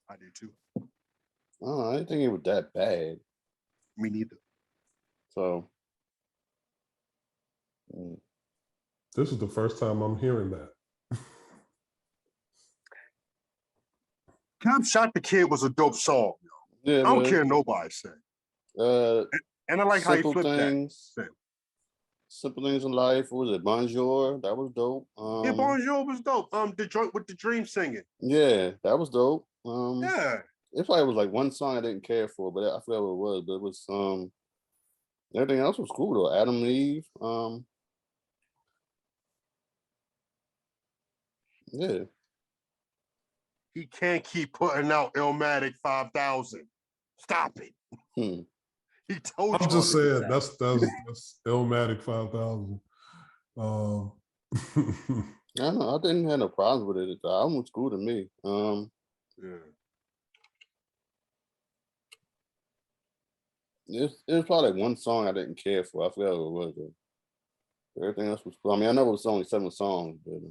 I did too. I didn't think it was that bad. Me neither. So Mm. This is the first time I'm hearing that. Cop Shot the Kid was a dope song. Yeah, I don't care nobody say. And I like how he Simple flipped Things. that. Simple Things in Life. What was it? Bonjour. That was dope. Yeah, Bonjour was dope. The joint with the Dream singing. Yeah, that was dope. Yeah. It probably was like one song I didn't care for, but I forgot what it was. But it was everything else was cool though. Adam and Eve. Yeah. He can't keep putting out Illmatic 5000. Stop it. He told you. I'm just saying that's Illmatic 5000. I don't know. I didn't have no problems with it. The album was cool to me. Yeah. It was probably like one song I didn't care for. I forgot what it was. Though. Everything else was cool. I mean, I know it was only 7 songs, but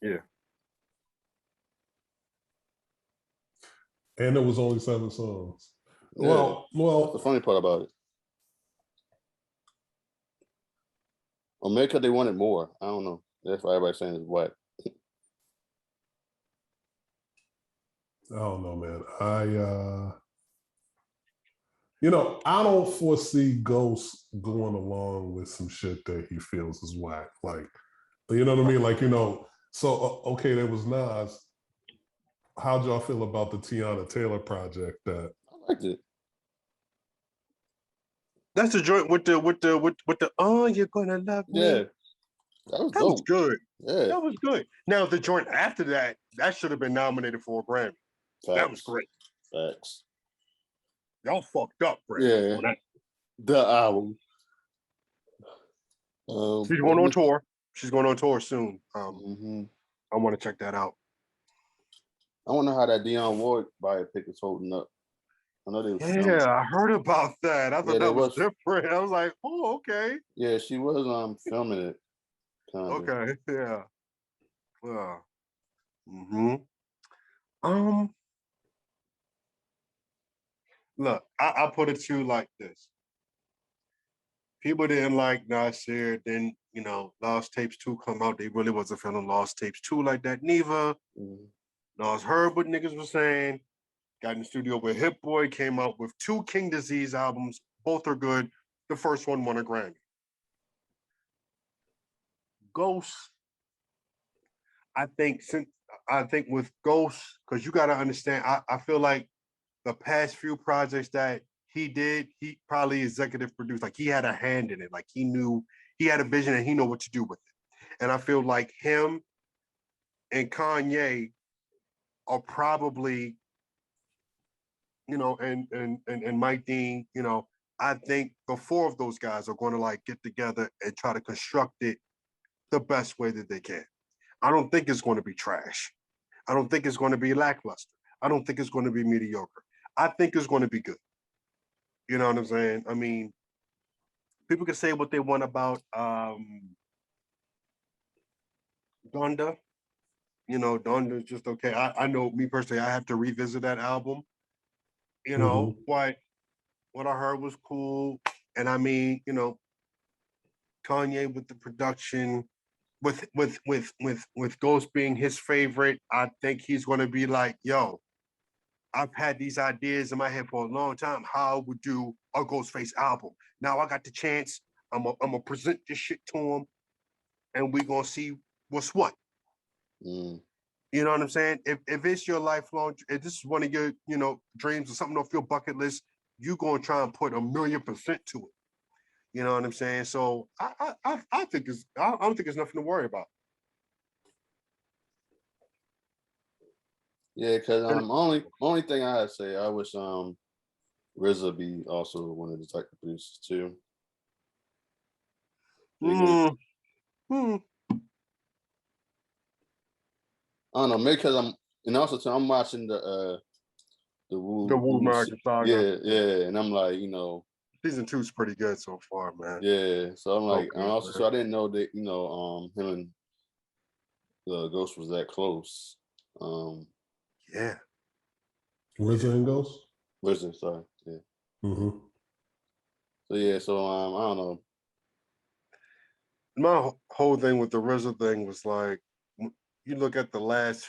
yeah. And it was only 7 songs. Yeah. Well, that's the funny part about it. Or maybe because they wanted more. I don't know. That's why everybody's saying it's whack. I don't know, man. I don't foresee Ghost going along with some shit that he feels is whack. Like, you know what I mean? Like, so okay, there was Nas. How'd y'all feel about the Tiana Taylor project? I liked it. That's the joint with the oh, you're gonna love me. Yeah. That was good. Yeah. That was good. Now the joint after that should have been nominated for a Grammy. Facts. That was great. Facts. Y'all fucked up, Brad. Yeah. The album. She's going on tour. She's going on tour soon. I want to check that out. I wonder how that Dionne Ward biopic is holding up. I know they was filming. I heard about that. I thought that was different. I was like, oh, okay. Yeah, she was filming it. Okay, yeah. Look, I put it to you like this. People didn't like Nasir. Then, Lost Tapes 2 come out. They really wasn't feeling Lost Tapes 2 like that neither. Nas heard what niggas was saying. Got in the studio with Hit Boy. Came out with 2 King Disease albums. Both are good. The first one won a Grammy. Ghost. I think with Ghost, because you got to understand, I feel like the past few projects that he did, he probably executive produced. Like he had a hand in it. Like he knew, he had a vision and he knew what to do with it. And I feel like him and Kanye are probably, and Mike Dean, I think the 4 of those guys are going to like get together and try to construct it the best way that they can. I don't think it's going to be trash. I don't think it's going to be lackluster. I don't think it's going to be mediocre. I think it's going to be good. You know what I'm saying? I mean, people can say what they want about Donda. Donda's just okay. I know, me personally, I have to revisit that album. But what I heard was cool. And I mean, Kanye with the production, with Ghost being his favorite, I think he's going to be like, yo, I've had these ideas in my head for a long time how I would do a Ghostface album. Now I got the chance. I'm gonna present this shit to him, and we're gonna see what's what. You know what I'm saying? If it's your lifelong, if this is one of your dreams or something off your bucket list, you're gonna try and put 1,000,000% to it. You know what I'm saying? So I think I don't think it's nothing to worry about. Yeah, because only thing I say, I wish RZA be also one of the type of producers too. I don't know, maybe because I'm watching the Wu Market Saga. Yeah, and I'm like, season 2 is pretty good so far, man. Yeah, so I'm like, so I didn't know that him and the Ghost was that close. Yeah. RZA and Ghost? RZA, sorry. Yeah. So I don't know. my whole thing with the RZA thing was like, you look at the last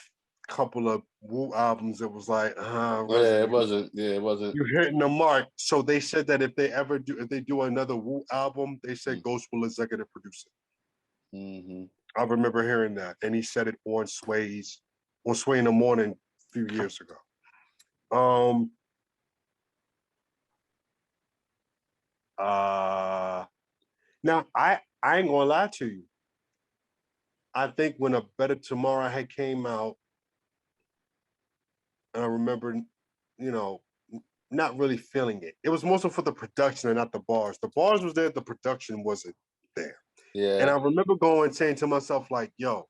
couple of Wu albums, it was like, RZA, Yeah, it wasn't. Yeah, it wasn't. you're hitting the mark. So they said that if they do another Wu album, they said Ghost will executive produce it. Mm-hmm. I remember hearing that, and he said it on Sway in the Morning a few years ago. Now I ain't gonna lie to you. I think when A Better Tomorrow had came out, and I remember, you know, not really feeling it. It was mostly for the production and not the bars. The bars was there, the production wasn't there. And Yeah. I remember going and saying to myself, like, yo,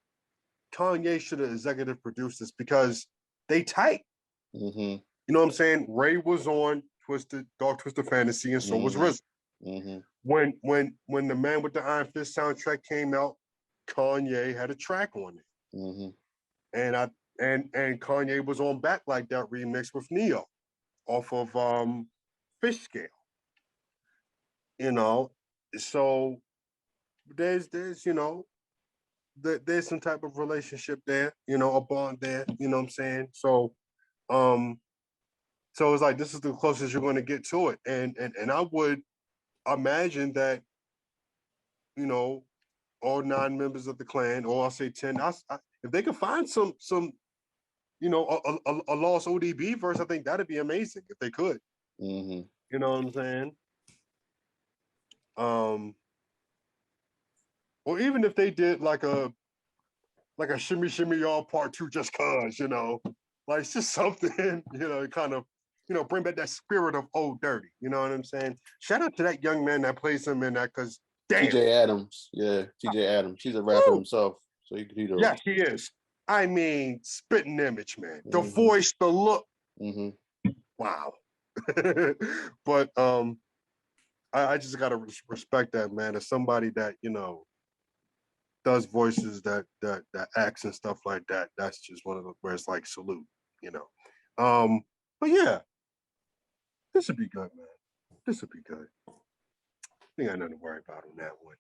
Kanye should have executive produced this because they tight. Mm-hmm. You know what I'm saying? Ray was on Dark Twisted Fantasy, and so was Mm-hmm. RZA. Mm-hmm. When the Man with the Iron Fist soundtrack came out, Kanye had a track on it. Mm-hmm. And Kanye was on Back Like That remix with Neo off of Fish Scale. You know, so there's there's some type of relationship there, a bond there, you know what I'm saying? Um so it's like this is the closest you're going to get to it. And I would imagine that, all 9 members of the clan, or I'll say 10, if they could find some a lost ODB verse, I think that'd be amazing if they could. Mm-hmm. You know what I'm saying? Or even if they did like a shimmy shimmy y'all part 2 just cause, like it's just something, kind of, bring back that spirit of Old Dirty. You know what I'm saying? Shout out to that young man that plays him in that, because damn. TJ Adams. Yeah, TJ Adams. He's a rapper himself. So he could do those. Yes, he is. I mean, spitting image, man. The voice, the look. Mm-hmm. Wow. But I just gotta respect that, man. As somebody that, does voices, that acts and stuff like that. That's just one of the where it's like salute, But yeah, this would be good, man. This would be good. I think I got nothing to worry about on that one.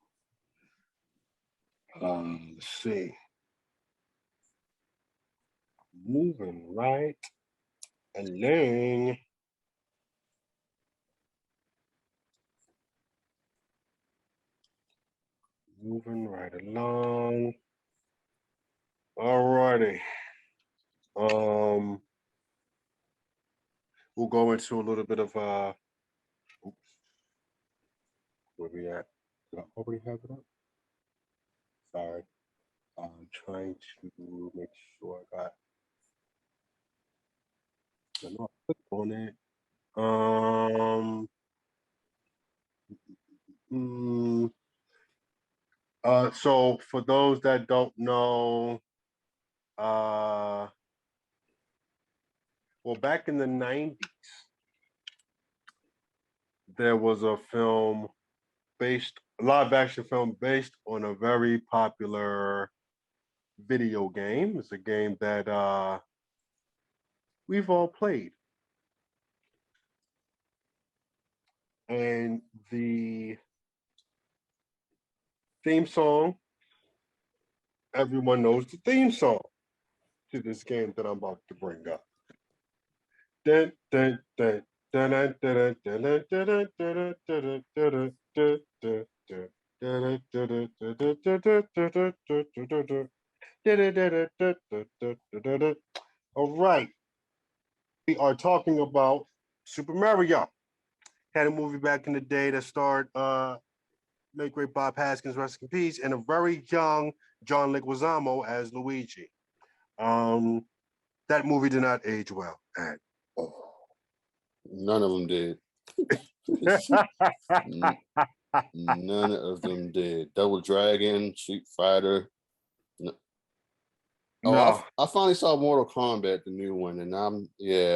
Let's see. Moving right along. Moving right along. Alrighty. We'll go into a little bit of oops, where we at? Did I already have it up? Sorry. I'm trying to make sure I got. I know I clicked on it. So for those that don't know, well, back in the 90s, there was a live action film based on a very popular video game. It's a game that we've all played. And the theme song, everyone knows the theme song to this game that I'm about to bring up. Dun, dun, dun, dun, dun, dun, dun, dun, dun, dun, dun, dun, dun. All right. We are talking about Super Mario. Had a movie back in the day that starred late great Bob Haskins, rest in peace, and a very young John Leguizamo as Luigi. That movie did not age well at all. None of them did. None of them did. Double Dragon, Street Fighter. No. Oh, I finally saw Mortal Kombat, the new one, and I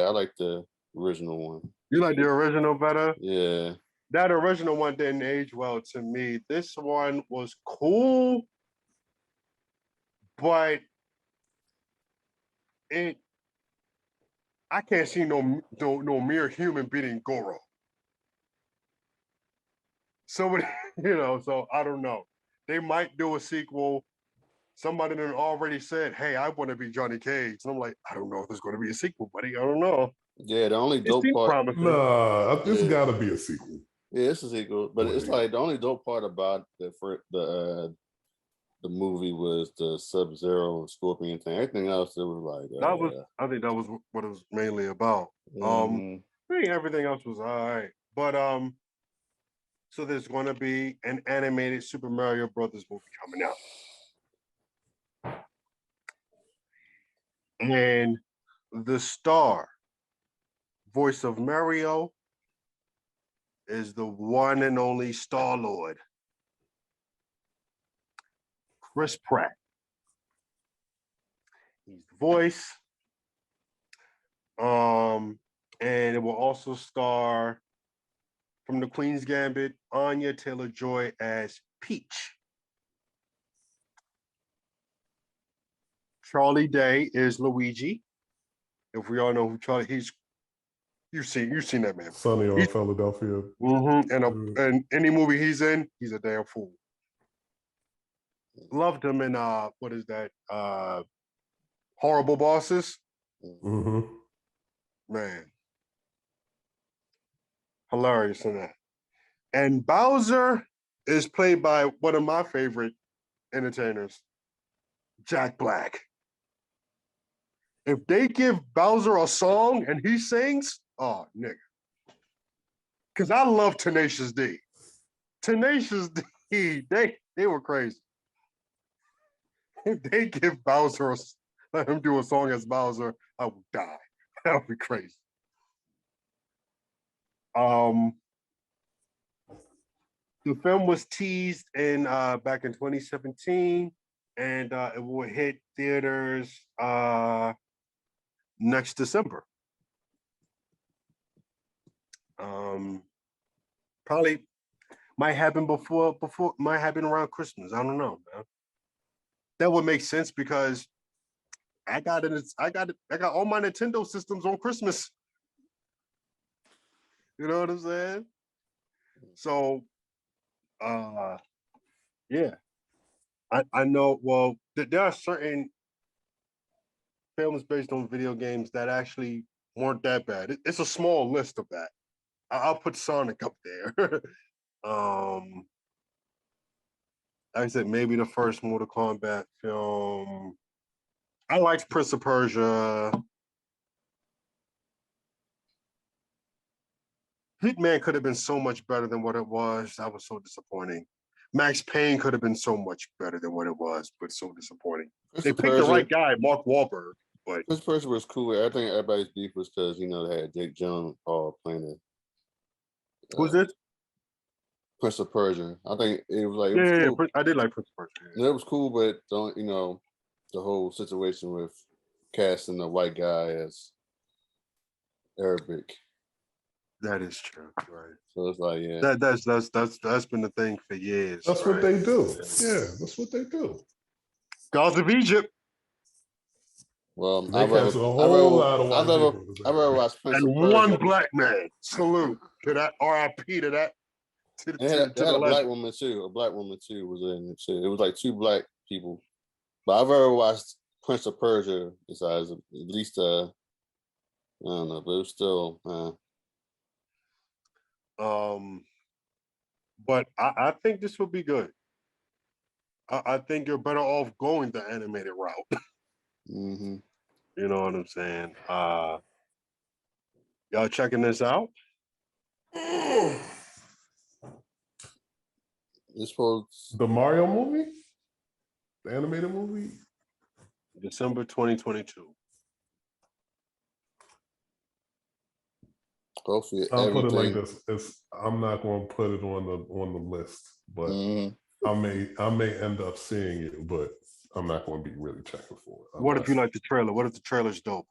like the original one. You like the original better? Yeah. That original one didn't age well to me. This one was cool, but I can't see no mere human beating Goro. So so I don't know. they might do a sequel. Somebody done already said, "Hey, I want to be Johnny Cage," and I'm like, I don't know if there's going to be a sequel, buddy. I don't know. Yeah, the only It dope seems part. promising. Nah, it's Yeah. got to be a sequel. Yeah, it's a sequel, but it's like the only dope part about the movie was the Sub-Zero and Scorpion thing. Everything else, it was like I think that was what it was mainly about. I think everything else was all right, but so there's going to be an animated Super Mario Brothers movie coming out, and the star voice of Mario is the one and only Star-Lord, Chris Pratt. He's the voice. And it will also star from the Queen's Gambit, Anya Taylor-Joy as Peach. Charlie Day is Luigi. If we all know who Charlie, you've seen that man. Sunny on Philadelphia. And any movie he's in, he's a damn fool. Loved him in what is that? Horrible Bosses. Man, hilarious in that. And Bowser is played by one of my favorite entertainers, Jack Black. If they give Bowser a song and he sings, oh, nigga. Because I love Tenacious D. Tenacious D, they were crazy. If they give Bowser, let him do a song as Bowser, I would die. That would be crazy. The film was teased in back in 2017, and it will hit theaters next December. Probably might happen before might happen around Christmas. I don't know, man. That would make sense because I got all my Nintendo systems on Christmas. You know what I'm saying? So yeah. I know, well, there are certain films based on video games that actually weren't that bad. It's a small list of that. I'll put Sonic up there. Like I said, maybe the first Mortal Kombat film. I liked Prince of Persia. Hitman could have been so much better than what it was. That was so disappointing. Max Payne could have been so much better than what it was, but so disappointing. They picked the right guy, Mark Wahlberg. But this person was cool. I think everybody's beef was because they had Jake Gyllenhaal playing it. Who's this? Prince of Persia. I think it was like cool. I did like Prince of Persia. Yeah. It was cool, but don't the whole situation with casting a white guy as Arabic. That is true, right? So it's like, yeah, that's been the thing for years. That's right? What they do. Yeah, that's what they do. Gods of Egypt. Well, I've ever watched Prince and of Persia. One black man. Salute to that. R.I.P. to that. They had a black woman too. A black woman too was in it too. It was like two black people. But I've ever watched Prince of Persia besides at least I don't know, but it was still but I think this would be good. I think you're better off going the animated route. You know what I'm saying? Y'all checking this out? The Mario movie? The animated movie? December 2022. Hopefully, I'll put it like this: I'm not going to put it on the list, but I may end up seeing it, but I'm not going to be really checking for it. What if you like the trailer? What if the trailer's dope?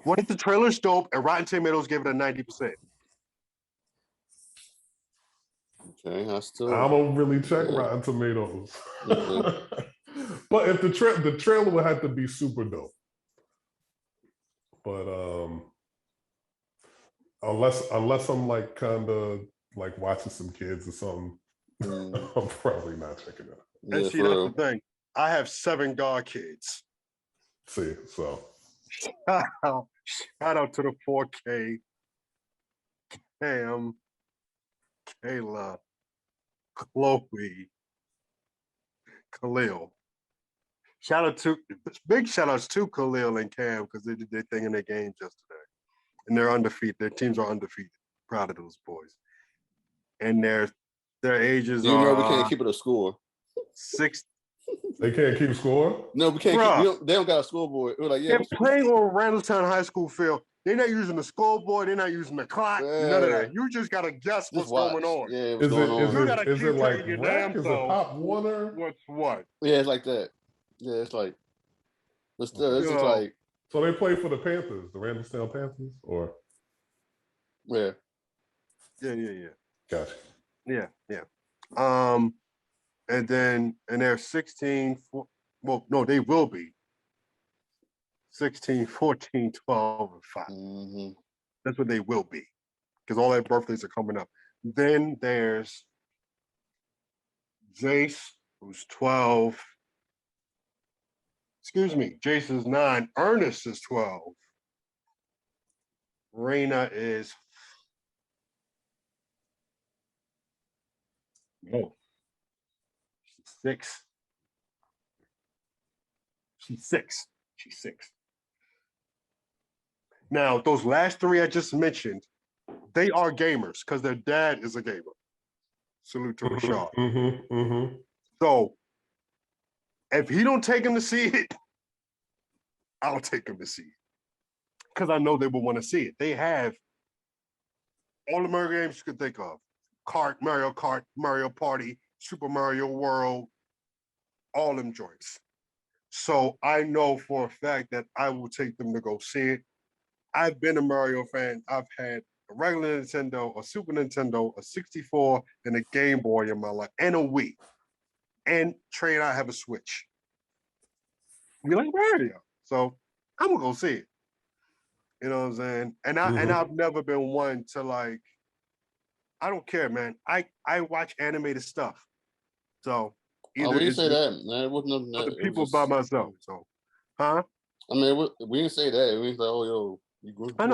What if the trailer's dope and Rotten Tomatoes gave it a 90%? Okay, I don't really check Rotten Tomatoes, but if the trailer would have to be super dope. But unless I'm like kind of like watching some kids or something, I'm probably not checking it. And Yeah, see, that's the thing. I have 7 god kids. See, so Shout out to the 4K, Cam, Kayla, Chloe, Khalil. Big shout outs to Khalil and Cam because they did their thing in their games yesterday. And they're undefeated. Their teams are undefeated. Proud of those boys. And their ages you know are we can't keep it a score. 6. they can't keep score. No, we can't. They don't got a scoreboard. We're like, yeah, They're playing on Randallstown High School field. They're not using the scoreboard. They're not using the clock. None of that. You just gotta guess what's going on. Yeah, what's going on? Is it like rec? Is it Pop Warner? What's what? Yeah, it's like that. Yeah, it's like. But still, it's just like. So they play for the Panthers, the Randallstown Panthers, or. Yeah. Yeah. Gotcha. Yeah. And they're 16. Well, no, they will be 16, 14, 12, and 5. Mm-hmm. That's what they will be because all their birthdays are coming up. Then there's Jace, who's 12. Excuse me, Jace is 9. Ernest is 12. Raina is 6. She's 6. Now, those last 3 I just mentioned, they are gamers because their dad is a gamer. Salute to Rashad. So, if he don't take him to see it, I'll take him to see it because I know they will want to see it. They have all the Mario games you could think of: Mario Kart, Mario Party, Super Mario World, all them joints. So I know for a fact that I will take them to go see it. I've been a Mario fan. I've had a regular Nintendo, a Super Nintendo, a 64, and a Game Boy in my life, and a Wii. And Trey and I have a Switch. We like Mario. So I'm gonna go see it. You know what I'm saying? And I've never been one to like, I don't care, man. I watch animated stuff. So either we didn't say that, man. It wasn't the people by myself. So, huh? I mean, we didn't say that. We was like, oh, yo, I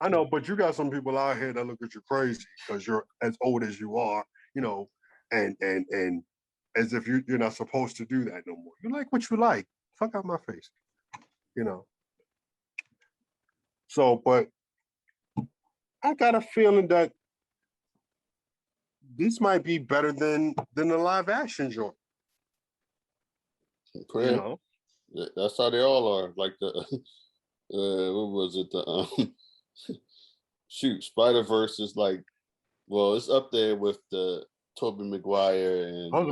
know, but you got some people out here that look at you crazy because you're as old as you are, you know, and as if you're not supposed to do that no more. You like what you like. Fuck out my face, you know. So, but I got a feeling that this might be better than the live action joint. You know? That's how they all are. Like the what was it? The Spider-Verse is like, well, it's up there with the Tobey Maguire and I'll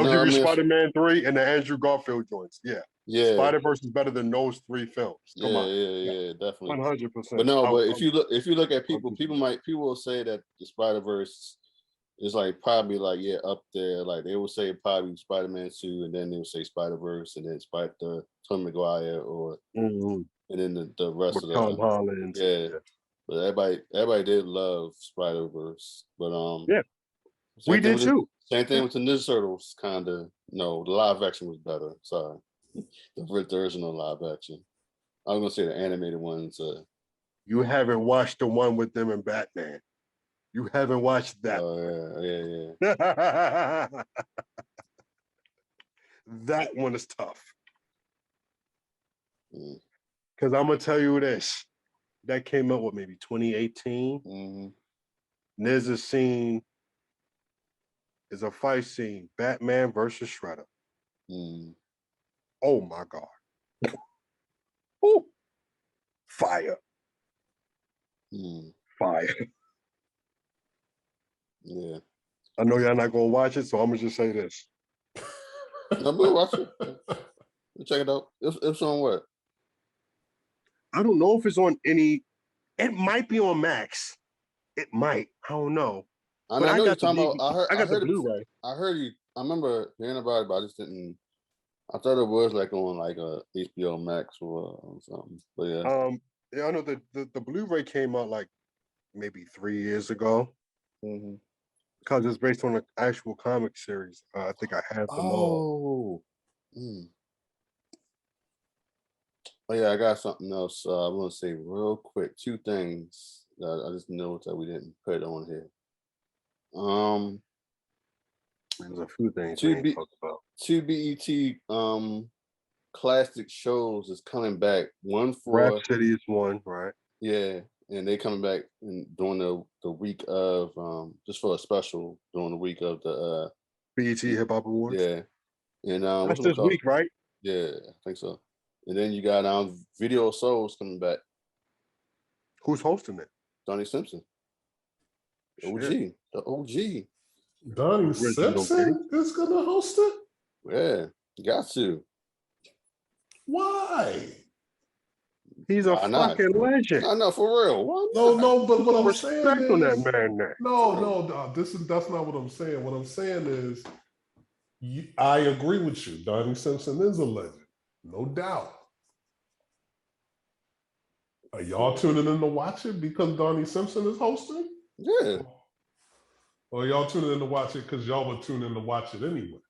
give you Spider-Man 3 and the Andrew Garfield joints. Yeah. Spider-Verse is better than those 3 films. Come on. Yeah, definitely. 100%. But no, but if you look at people will say that the Spider-Verse is like probably like up there. Like they will say probably Spider-Man 2, and then they will say Spider-Verse, and then Tom Maguire, or and then the rest of the Tom Holland. Yeah. But everybody did love Spider-Verse. But we did too. Same thing with the Ninja Turtles, kinda. No, the live action was better. Sorry. The original live action. I was gonna say the animated ones. You haven't watched the one with them and Batman. You haven't watched that. Oh yeah. That one is tough. Because I'm gonna tell you this. That came out with maybe 2018. There's a scene. Is a fight scene. Batman versus Shredder. Oh my God. Ooh. Fire. Fire. Yeah. I know y'all not gonna watch it, so I'm gonna just say this. I'm gonna watch it. Check it out. It's on what? I don't know if it's on any. It might be on Max. It might. I don't know. I know you're talking about. I got the Blu-ray. I heard you. I remember hearing about it, but I just didn't. I thought it was like on like a HBO Max or something. But yeah. Yeah, I know the Blu-ray came out like maybe 3 years ago. Because it's based on an actual comic series. I think I have them all. Oh. Oh yeah, I got something else. I want to say real quick. Two things that I just noticed that we didn't put on here. There's a few things Two we ain't B- talked about. two BET classic shows is coming back. One for Rap City is one, right? yeah, and they coming back and during the week of just for a special during the week of the BET Hip Hop Awards. yeah, and That's what's it this called? week, right? Yeah, I think so. And then you got Video Souls coming back. Who's hosting it? Donnie Simpson, OG, Shit. the OG. Donnie Original Simpson is gonna host it. Yeah, you got to. Why? He's a Why not? fucking legend. No, for real. Why No, not? no. But what I'm saying Respect on that is, man there. no. That's not what I'm saying. What I'm saying is, I agree with you. Donnie Simpson is a legend, no doubt. Are y'all tuning in to watch it because Donnie Simpson is hosting? Yeah. Or y'all tuning in to watch it because y'all would tune in to watch it anyway?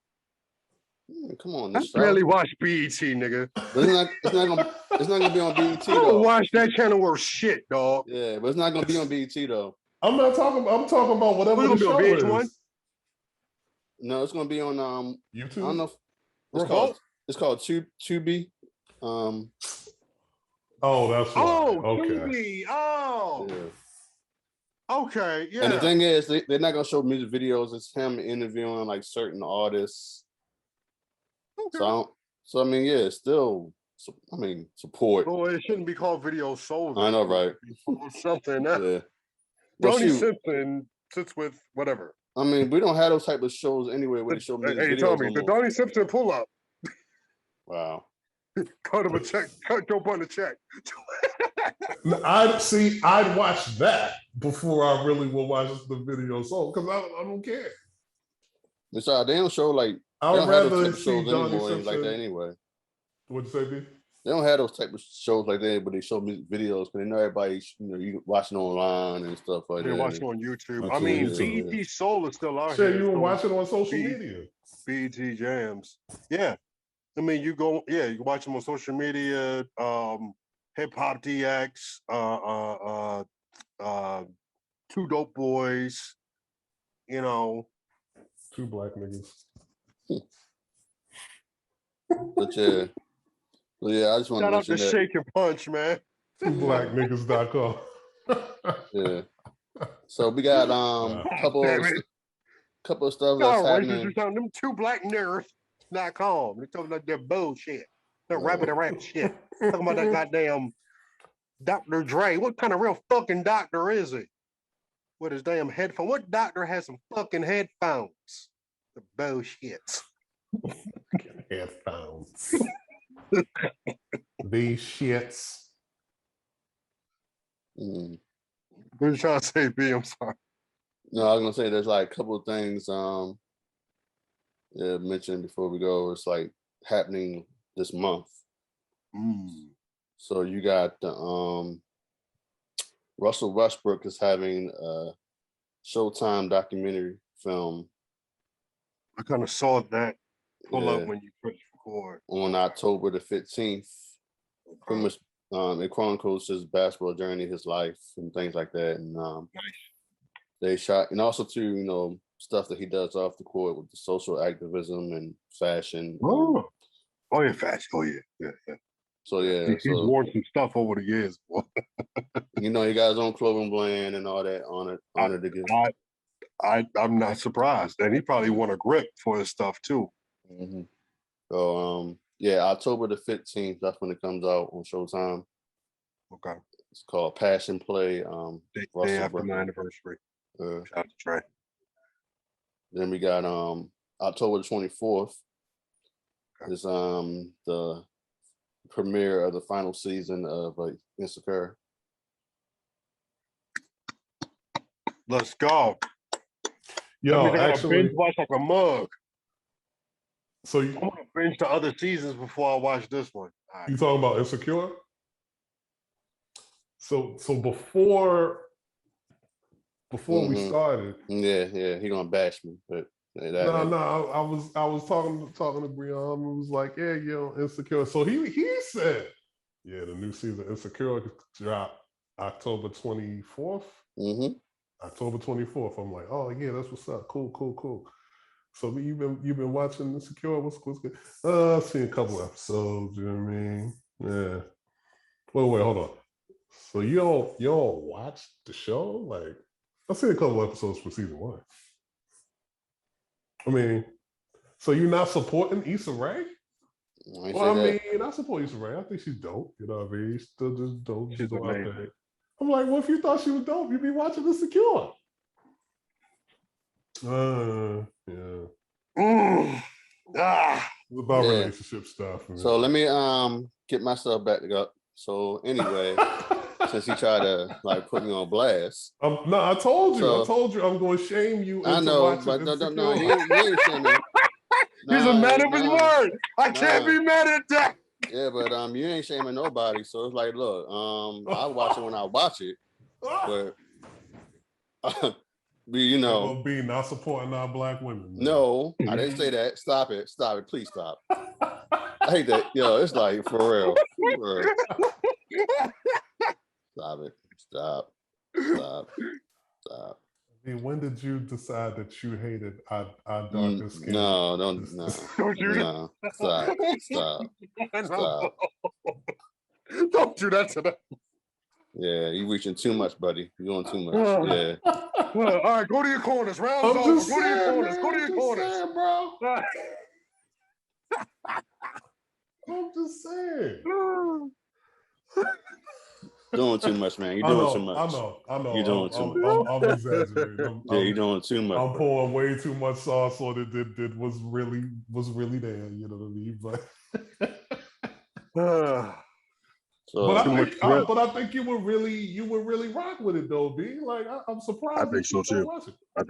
Come on, I barely watch BET, nigga. But it's not gonna be on BET I don't though. watch that channel worth shit, dog. Yeah, but it's not gonna be on BET though. I'm talking about whatever the show is. No, it's gonna be on YouTube. I don't know. It's called Tubi. Oh, that's why. Okay. Tubi. Oh. Yeah. Okay, yeah. And the thing is, they're not gonna show music videos. It's him interviewing like certain artists. Okay. So I mean, yeah, still. I mean, support. Oh, it shouldn't be called Video Souls. I know, right? Something else. Yeah. Donnie Simpson sits with whatever. I mean, we don't have those type of shows anyway where they show music videos. Tell me, the Donnie Simpson pull up. Wow. Cut him a check. Jump on the check. I'd watch that before I really will watch the Video Soul because I don't care. It's they don't show like I would rather see shows Donnie anymore, Simpson like that anyway. What'd you say, B? They don't have those type of shows like that, but they show music videos because they know everybody, you watching online and stuff like that. They're watching on YouTube. Okay, I mean, BET Soul is still out here. You were watching on social media. BET Jams. Yeah. I mean, you can watch them on social media, Hip Hop DX, Two Dope Boys, you know. Two black niggas. But yeah. So yeah, I just want to mention that. Shout out to Shake and Punch, man. Blackniggas.com. Yeah. So we got couple of stuff that's happening. Them two black nerds not calm. They're talking about their bullshit. They're rapping the rap shit. Talking about that goddamn Dr. Dre. What kind of real fucking doctor is he? With his damn headphone. What doctor has some fucking headphones? The bullshit. Headphones. These shits. What are you trying to say, B? I'm sorry. No, I was gonna say there's like a couple of things mentioned before we go. It's like happening this month. So you got Russell Westbrook is having a Showtime documentary film. I kind of saw that pull up when you press record on October the 15th. Pretty much, it chronicles his basketball journey, his life, and things like that. And they shot, and also too, stuff that he does off the court with the social activism and fashion. Yeah, fashion. Oh yeah. So yeah, he's worn some stuff over the years. He got his own clothing brand and all that honor to give. I'm not surprised, and he probably won a grip for his stuff too. Mm-hmm. So October the 15th. That's when it comes out on Showtime. Okay. It's called Passion Play. Day after my anniversary. Shout out to Trey. Then we got October the 24th. Is the premiere of the final season of Insecure. Let's go. Yo, actually, binge watch like a mug. So I'm gonna binge the other seasons before I watch this one. Right. You talking about Insecure? So before before we started. Yeah, he gonna bash me, but I was talking to Brian, who was like, yeah, Insecure. So he said, yeah, the new season Insecure dropped October 24th. October 24th. I'm like, oh yeah, that's what's up. Cool. So you've been watching Insecure? What's good? I've seen a couple episodes, you know what I mean? Yeah. Wait, hold on. So you all watch the show? Like, I've seen a couple episodes from season 1. I mean, so you're not supporting Issa Rae? I support Issa Rae. I think she's dope. You know what I mean? She's still just dope. She's amazing. I'm like, well, if you thought she was dope, you'd be watching Insecure. Yeah. It's about relationship stuff. Man. So let me get myself back up. So anyway, since he tried to like put me on blast. No, I told you I'm going to shame you. I know, but no, you ain't shaming. He's a man of his word. I can't be mad at that. Yeah, but you ain't shaming nobody. So it's like, look, I watch it when I watch it, but you know, be not supporting our black women. Man. No, I didn't say that. Stop it, please stop. I hate that. Yo, it's like for real. Stop. I mean, when did you decide that you hated our darker skin? No. Stop. Don't do that to them. Yeah, you reaching too much, buddy. You're doing too much. Yeah. Well, all right, go to your corners. Rounds over. Go to your corners. Go to your corners. Saying, bro. I'm just saying. Doing too much, man. You're doing too much. I know. You're doing too much. I'm exaggerating. You're doing too much. I'm pouring way too much sauce on it that was really there. You know what I mean? But but I think you would really rock with it though, B. Like I'm surprised. I think so too. I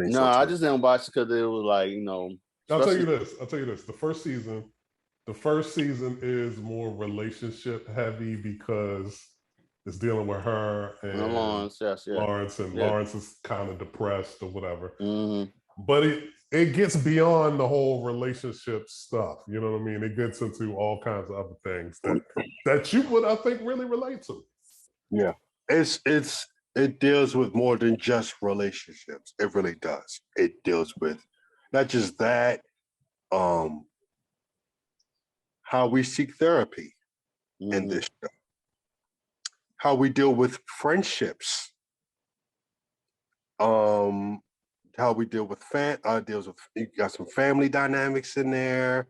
just didn't watch it because it was like, you know. I'll tell you this. The first season is more relationship heavy because it's dealing with her and Lawrence. Yes, yeah. Lawrence is kind of depressed or whatever. Mm-hmm. But it gets beyond the whole relationship stuff. You know what I mean? It gets into all kinds of other things that you would, I think, really relate to. Yeah, it deals with more than just relationships. It really does. It deals with not just that, how we seek therapy in this show, how we deal with friendships, how we deal with you got some family dynamics in there,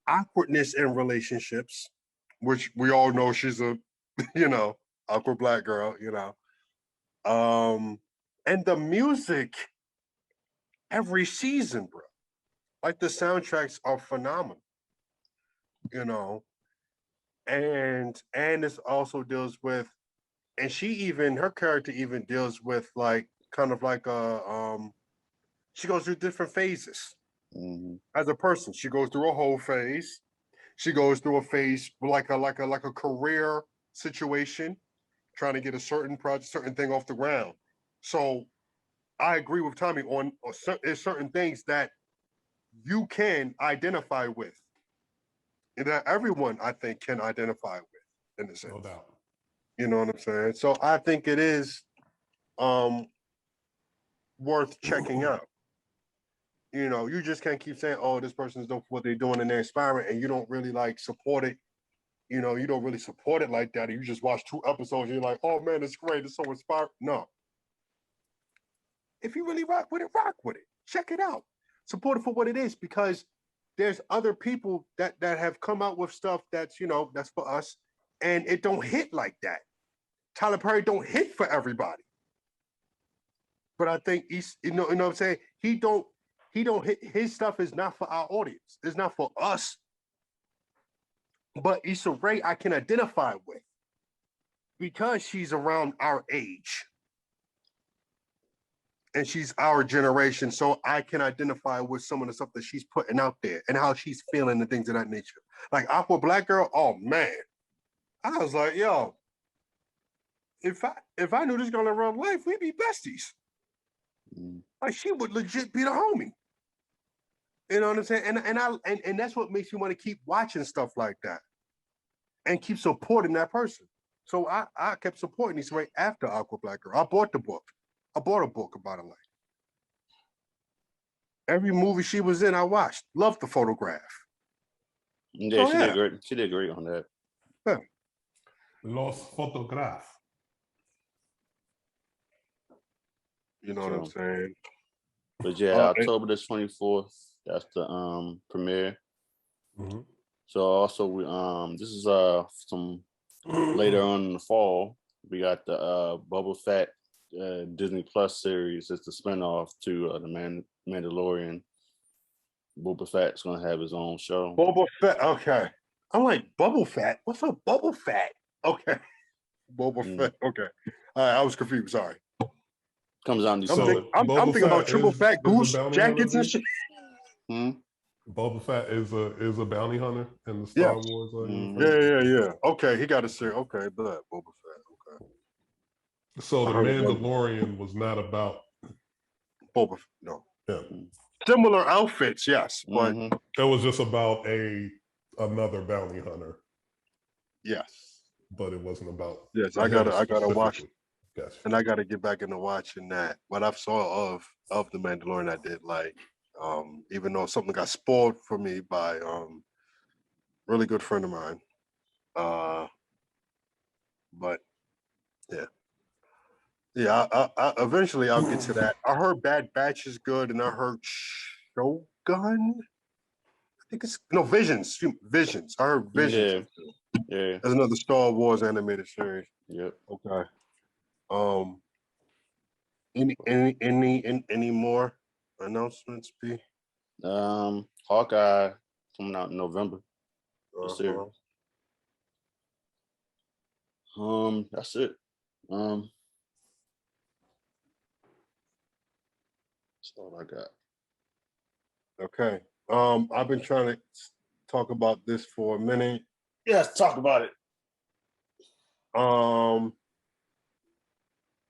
awkwardness in relationships, which we all know she's a awkward black girl, and the music every season, bro, like the soundtracks are phenomenal, and this also deals with, and her character even deals with like kind of like she goes through different phases as a person. She goes through a whole phase. She goes through a phase like a career situation, trying to get a certain project, certain thing off the ground. So I agree with Tommy on certain things that you can identify with, and that everyone, I think, can identify with in a sense. No doubt. You know what I'm saying? So I think it is worth checking out. You just can't keep saying, oh, this person's doing what they're doing and they're inspiring, and you don't really like support it. You don't really support it like that. And you just watch 2 episodes and you're like, oh man, it's great. It's so inspiring. No. If you really rock with it. Check it out. Support it for what it is, because there's other people that have come out with stuff that's, that's for us, and it don't hit like that. Tyler Perry don't hit for everybody. But I think he's, you know what I'm saying? He don't hit, his stuff is not for our audience. It's not for us. But Issa Rae I can identify with because she's around our age. and she's our generation, so I can identify with some of the stuff that she's putting out there and how she's feeling and things of that nature. Like Aqua Black Girl, oh man, I was like, yo, if I knew this girl in real life, we'd be besties. Like she would legit be the homie. You know what I'm saying? And that's what makes me want to keep watching stuff like that and keep supporting that person. So I kept supporting these right after Aqua Black Girl. I bought the book. I bought a book about her life. Every movie she was in, I watched. Loved the photograph. Yeah, she did great. She did great on that. Yeah. Los Photograph. You know what I'm saying? But yeah, October the 24th, that's the premiere. Mm-hmm. So also we this is some later on in the fall. We got the Boba Fett Disney Plus series. It's the spinoff to the Mandalorian. Boba Fett's gonna have his own show. Boba Fett, okay. I'm like, Bubble Fat? What's up, Bubble Fat? Okay. Boba Fett, okay. I was confused, sorry. Comes out in December. I'm thinking about triple fat goose jackets and shit. Boba Fett is a bounty hunter in the Star Wars. Yeah. Okay, he got a series. Okay, but Boba Fett. Okay. So the Mandalorian was not about Boba. No. Yeah. Similar outfits, yes, but it was just about another bounty hunter. Yes, but it wasn't about. Yes, I gotta watch, gotcha. And I gotta get back into watching that. What I saw of the Mandalorian, I did like. Even though something got spoiled for me by really good friend of mine. But yeah, I eventually I'll get to that. I heard Bad Batch is good, and I heard Shogun. I think it's Visions. Visions. I heard Visions. Yeah. There's another Star Wars animated series. Yep. Okay. Any more announcements, B? Hawkeye coming out in November. That's it. That's all I got. Okay. I've been trying to talk about this for a minute. Yes, talk about it.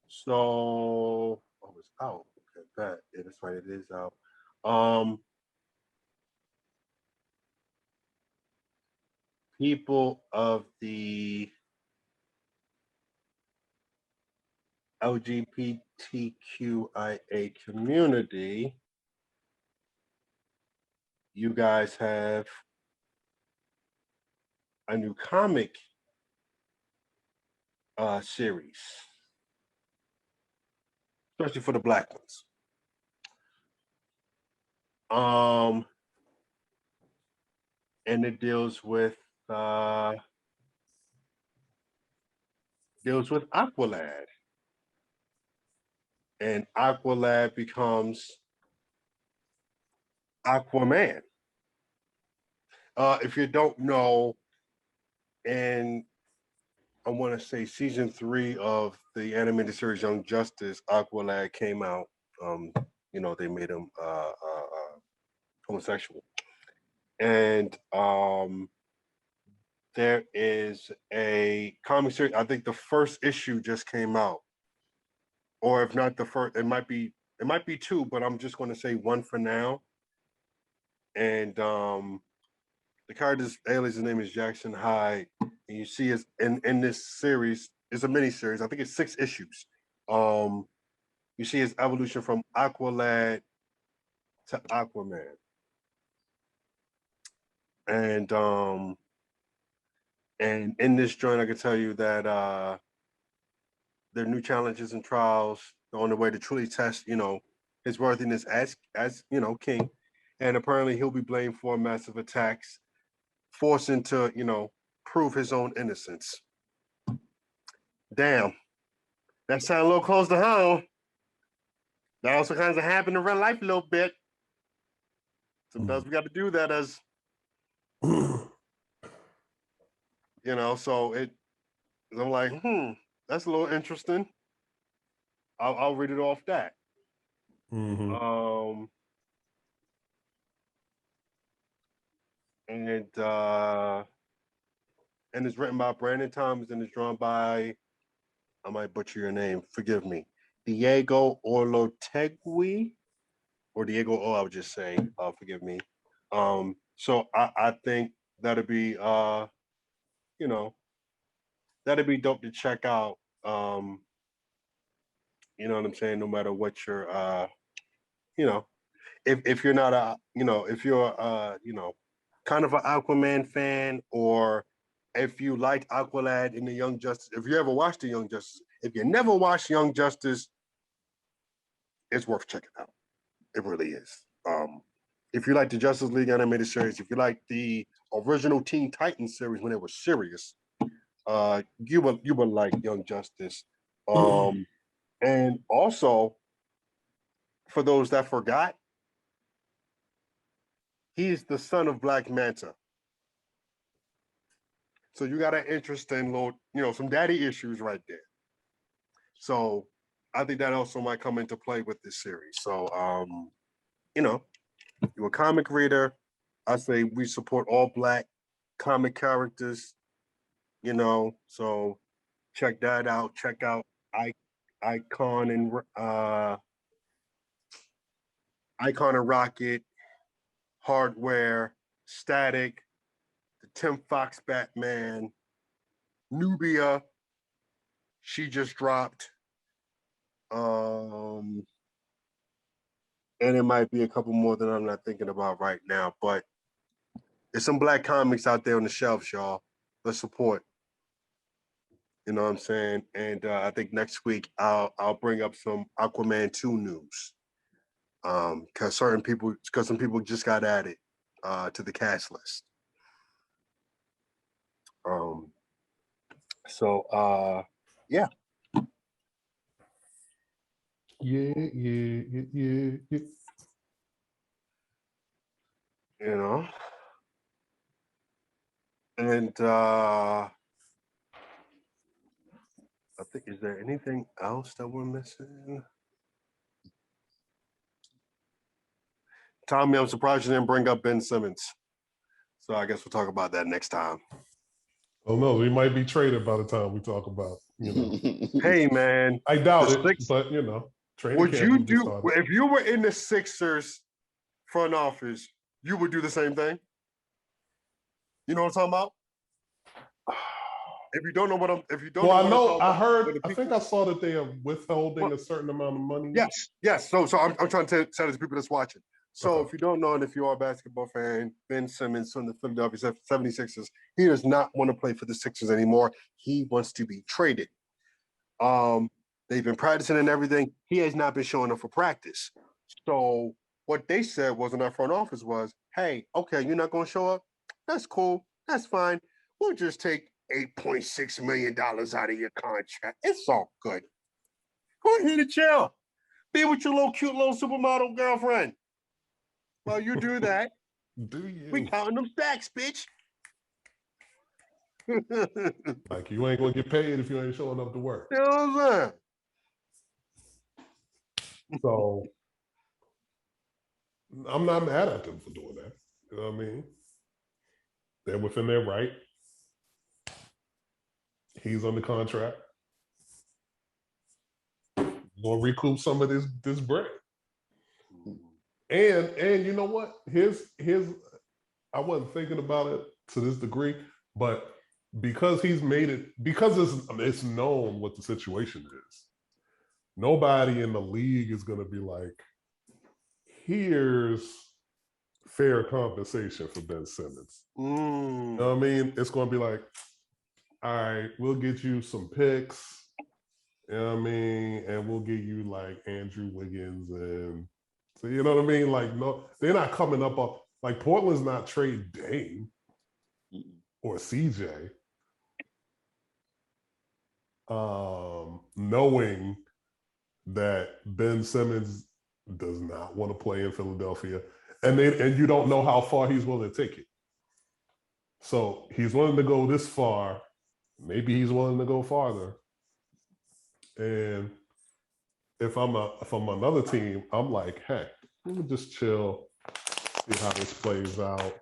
So it's out. Okay, that yeah, that's right. It is out. People of the LGBTQIA community, you guys have a new comic series, especially for the Black ones. And it deals with Aqualad. And Aqualad becomes Aquaman. If you don't know, and I want to say season 3 of the animated series Young Justice, Aqualad came out. They made him homosexual. And there is a comic series. I think the first issue just came out, or if not the first, it might be 2, but I'm just going to say 1 for now. And the character's alias, his name is Jackson Hyde, and you see his in this series. It's a mini series. I think it's 6 issues. You see his evolution from Aqualad to Aquaman, and in this joint, I can tell you that there are new challenges and trials on the way to truly test, his worthiness as king, and apparently he'll be blamed for massive attacks, forcing to prove his own innocence. Damn, that sounds a little close to home. That also kind of happen in real life a little bit. Sometimes we got to do that as, so I'm like, that's a little interesting. I'll read it off that. Mm-hmm. And it's written by Brandon Thomas and it's drawn by, I might butcher your name, forgive me, Diego Orlotegui, or Diego O, I would just say, forgive me. So I think that'd be you know, that'd be dope to check out. You know what I'm saying? No matter what your you know, if you're not a, if you're kind of an Aquaman fan, or if you liked Aqualad in the Young Justice, if you ever watched the Young Justice, if you never watched Young Justice, it's worth checking out. It really is. If you like the Justice League animated series, if you like the original Teen Titans series when it was serious, you would like Young Justice. And also, for those that forgot, he's the son of Black Manta. So you got an interesting little, some daddy issues right there. So I think that also might come into play with this series. So, you're a comic reader. I say we support all Black comic characters, so check that out. Check out Icon and Rocket, Hardware, Static, the Tim Fox Batman, Nubia. She just dropped. And it might be a couple more that I'm not thinking about right now, but there's some Black comics out there on the shelves, y'all. Let's support. You know what I'm saying? And I think next week I'll bring up some Aquaman 2 news. Because some people just got added to the cast list. Yeah. Yeah. And I think, is there anything else that we're missing? Tommy, I'm surprised you didn't bring up Ben Simmons. So I guess we'll talk about that next time. Oh no, we might be traded by the time we talk about, Hey man, I doubt it, but would you do if you were in the Sixers front office? You would do the same thing. You know what I'm talking about? If you don't know what I'm, if you don't, well, I know. I heard. I think I saw that they are withholding a certain amount of money. Yes. So I'm trying to tell the people that's watching. So if you don't know, and if you are a basketball fan, Ben Simmons from the Philadelphia 76ers, he does not want to play for the Sixers anymore. He wants to be traded. They've been practicing and everything. He has not been showing up for practice. So what they said was in our front office was, hey, okay, you're not going to show up? That's cool. That's fine. We'll just take $8.6 million out of your contract. It's all good. Go ahead and chill. Be with your cute little supermodel girlfriend. Well, you do that. Do you? We counting them stacks, bitch. Like, you ain't gonna get paid if you ain't showing up to work. You know what I'm saying? So I'm not mad at them for doing that. You know what I mean? They're within their right. He's under contract. Gonna recoup some of this bread. And you know what? Here's I wasn't thinking about it to this degree, but because he's made it, because it's known what the situation is, nobody in the league is gonna be like, here's fair compensation for Ben Simmons. You know what I mean? It's gonna be like, all right, we'll get you some picks. You know what I mean? And we'll give you like Andrew Wiggins, and so you know what I mean? Like, no, they're not coming up on, like, Portland's not trade Dame or CJ. Knowing that Ben Simmons does not want to play in Philadelphia, and you don't know how far he's willing to take it. So he's willing to go this far. Maybe he's willing to go farther. And if I'm another team, I'm like, heck, let me just chill, see how this plays out.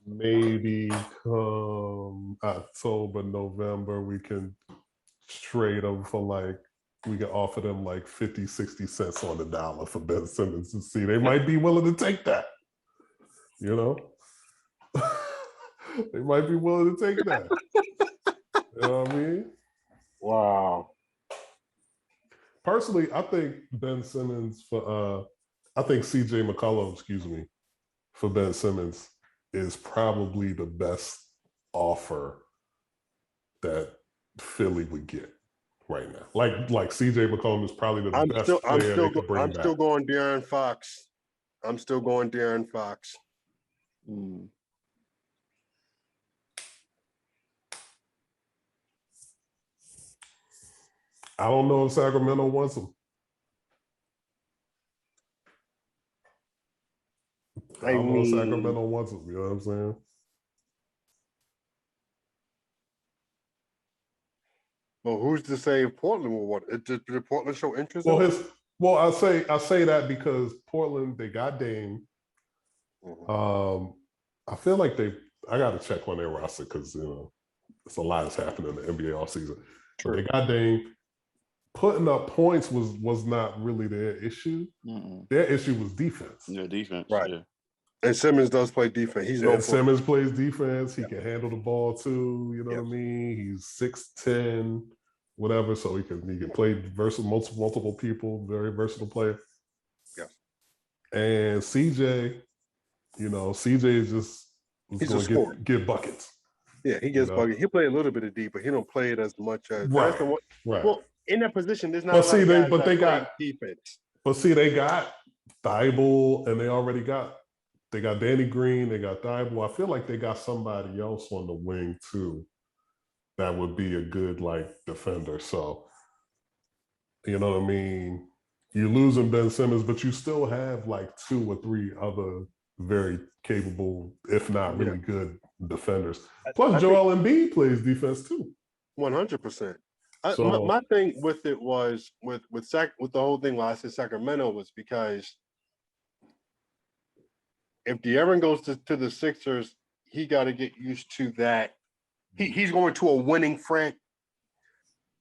Maybe come October, November, we can trade them for like, we can offer them like 50, 60 cents on the dollar for Ben Simmons and see. They might be willing to take that. You know? They might be willing to take that. You know what I mean? Wow. Personally, I think Ben Simmons I think CJ McCollum, for Ben Simmons is probably the best offer that Philly would get right now. Like CJ McCollum is probably the best player they could bring back. I'm still going De'Aaron Fox. I'm still going De'Aaron Fox. I don't know if Sacramento wants him. I don't know if Sacramento wants him. You know what I'm saying? Well, who's to say if Portland will want it? Did Portland show interest? Well, I say that because Portland, they got Dame. I feel like I got to check on their roster because it's a lot that's happening in the NBA all season. But they got Dame. Putting up points was not really their issue. Their issue was defense. Yeah, defense. Right. Yeah. And Simmons does play defense. Simmons plays defense. He can handle the ball too. You know what I mean? He's 6'10", whatever. So he can play multiple people. Very versatile player. Yeah. And CJ, CJ is just going to get buckets. Yeah, he gets buckets. He play a little bit of deep, but he don't play it as much as right. Well, in that position, there's not. But they got defense. But see, they got Thibault, and they got Danny Green, they got Thibault. I feel like they got somebody else on the wing too that would be a good defender. So, you know what I mean? You're losing Ben Simmons, but you still have 2 or 3 other very capable, if not really good defenders. Plus, Joel Embiid plays defense too. 100%. My thing with it was with the whole thing why I said Sacramento was because if De'Aaron goes to the Sixers, he got to get used to that. He's going to a winning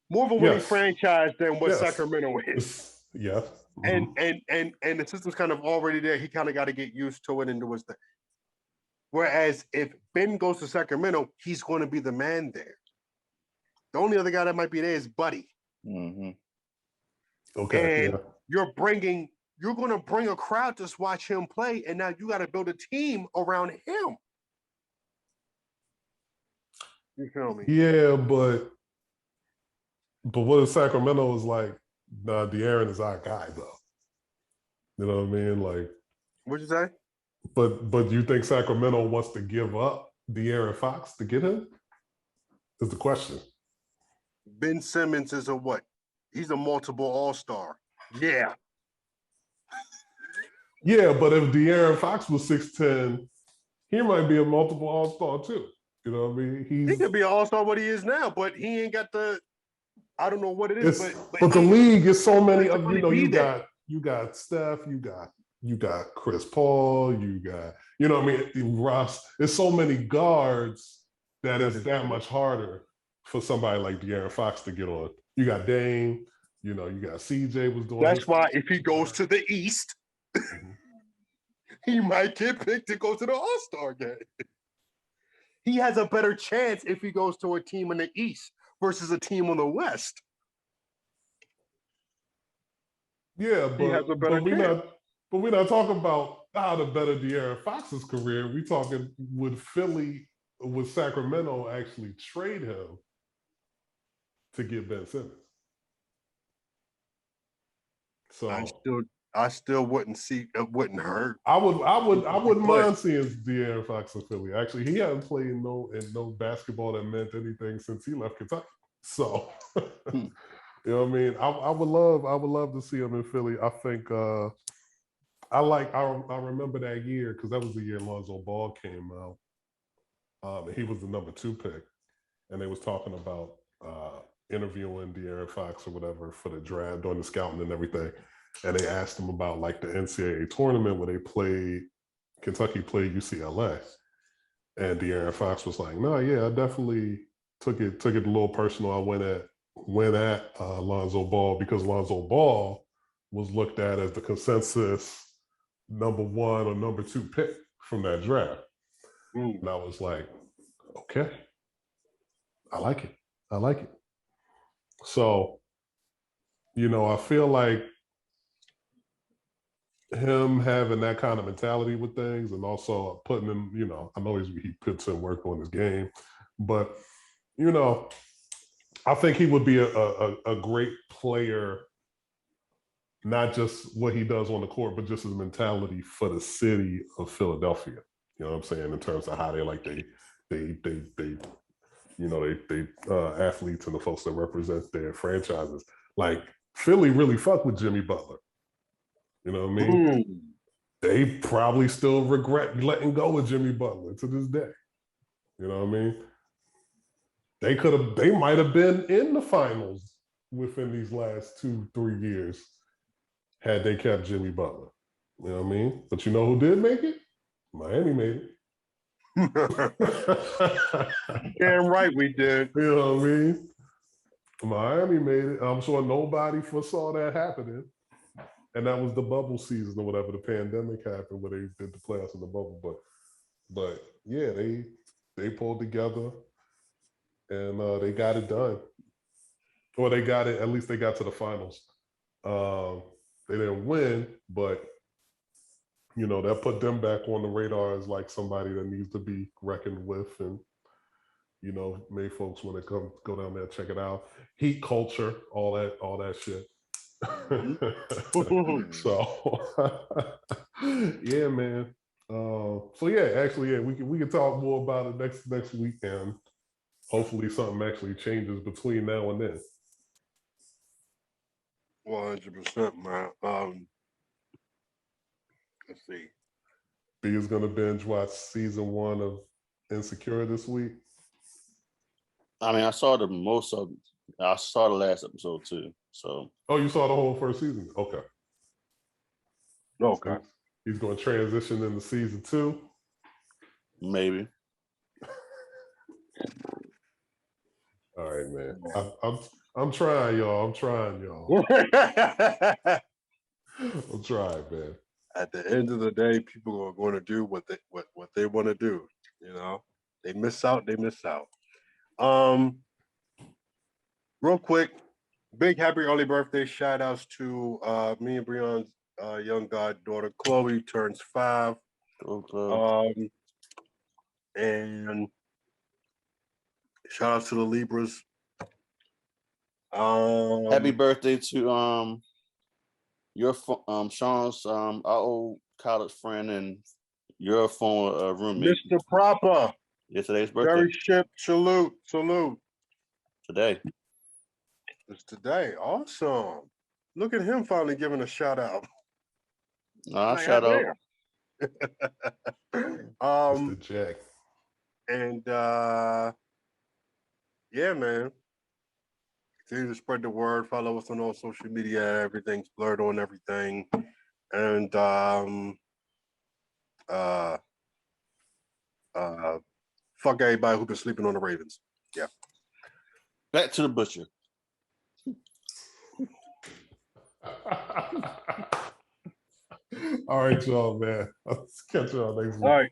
more of a winning franchise than what Sacramento is. Yeah. And the system's kind of already there. He kind of got to get used to it and do his thing. Whereas if Ben goes to Sacramento, he's going to be the man there. The only other guy that might be there is Buddy. Okay. And you're going to bring a crowd to watch him play, and now you got to build a team around him. You feel me? Yeah, but what if Sacramento is nah, De'Aaron is our guy though? You know what I mean? What'd you say? But you think Sacramento wants to give up De'Aaron Fox to get him? Is the question. Ben Simmons is a what? He's a multiple all-star. Yeah. Yeah, but if De'Aaron Fox was 6'10", he might be a multiple all-star too. You know what I mean? He could be an all-star what he is now, but he ain't got I don't know what it is. But the league is so many of you got Steph, you got Chris Paul, you got what I mean, Ross. There's so many guards that it's that much harder for somebody like De'Aaron Fox to get on. You got Dame, you got CJ was doing. That's why if he goes to the East, he might get picked to go to the All-Star game. He has a better chance if he goes to a team in the East versus a team on the West. Yeah, but we're not talking about how to better De'Aaron Fox's career. We're talking would Sacramento actually trade him to get Ben Simmons? So I still wouldn't see. It wouldn't hurt. I wouldn't mind seeing De'Aaron Fox in Philly. Actually, he hasn't played in no basketball that meant anything since he left Kentucky. So, you know what I mean. I would love to see him in Philly. I think I remember that year because that was the year Lonzo Ball came out. He was the number 2 pick, and they was talking about interviewing De'Aaron Fox or whatever for the draft, doing the scouting and everything. And they asked him about like the NCAA tournament where Kentucky played UCLA. And De'Aaron Fox was like, no, yeah, I definitely took it a little personal. I went at Lonzo Ball because Lonzo Ball was looked at as the consensus number 1 or number 2 pick from that draft. And I was like, okay, I like it. So, I feel like him having that kind of mentality with things and also putting him, I know he puts in work on his game, but, I think he would be a great player, not just what he does on the court, but just his mentality for the city of Philadelphia. You know what I'm saying? In terms of how they like they athletes and the folks that represent their franchises. Like Philly really fuck with Jimmy Butler. You know what I mean? They probably still regret letting go of Jimmy Butler to this day. You know what I mean? They might have been in the finals within these last 2-3 years had they kept Jimmy Butler. You know what I mean? But you know who did make it? Miami made it. Damn right we did. You know what I mean? Miami made it. I'm sure nobody foresaw that happening. And that was the bubble season or whatever, the pandemic happened where they did the playoffs in the bubble. But yeah, they pulled together and they got it done. Or they got it, at least they got to the finals. They didn't win, but that put them back on the radar as like somebody that needs to be reckoned with, and made folks want to go down there, check it out. Heat culture, all that shit. So yeah, man. So yeah, actually, yeah, we can talk more about it next weekend. Hopefully, something actually changes between now and then. 100%, man. Let's see. B is gonna binge watch season 1 of Insecure this week. I mean, I saw the last episode too. So. Oh, you saw the whole first season? Okay. Okay. He's going to transition into season 2. Maybe. All right, man. I'm trying, y'all. I'm trying, man. At the end of the day, people are going to do what they want to do. They miss out. Real quick, big happy early birthday shout outs to me and Breon's young goddaughter Chloe turns 5. Okay. And shout outs to the Libras. Happy birthday to your Shaun's our old college friend and your former roommate, Mr. Proper. Yesterday's birthday. Very ship. Salute. Today. It's today. Awesome. Look at him finally giving a shout out. Shout out. Mr. Jack. And yeah, man. Continue to spread the word. Follow us on all social media. Everything's blurred on everything. And fuck everybody who's been sleeping on the Ravens. Yeah. Back to the butcher. All right, y'all, man. I'll catch y'all next week. All right.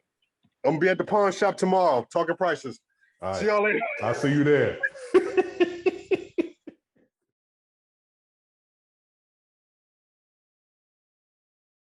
I'm going to be at the pawn shop tomorrow talking prices. All right. See y'all later. I'll see you there.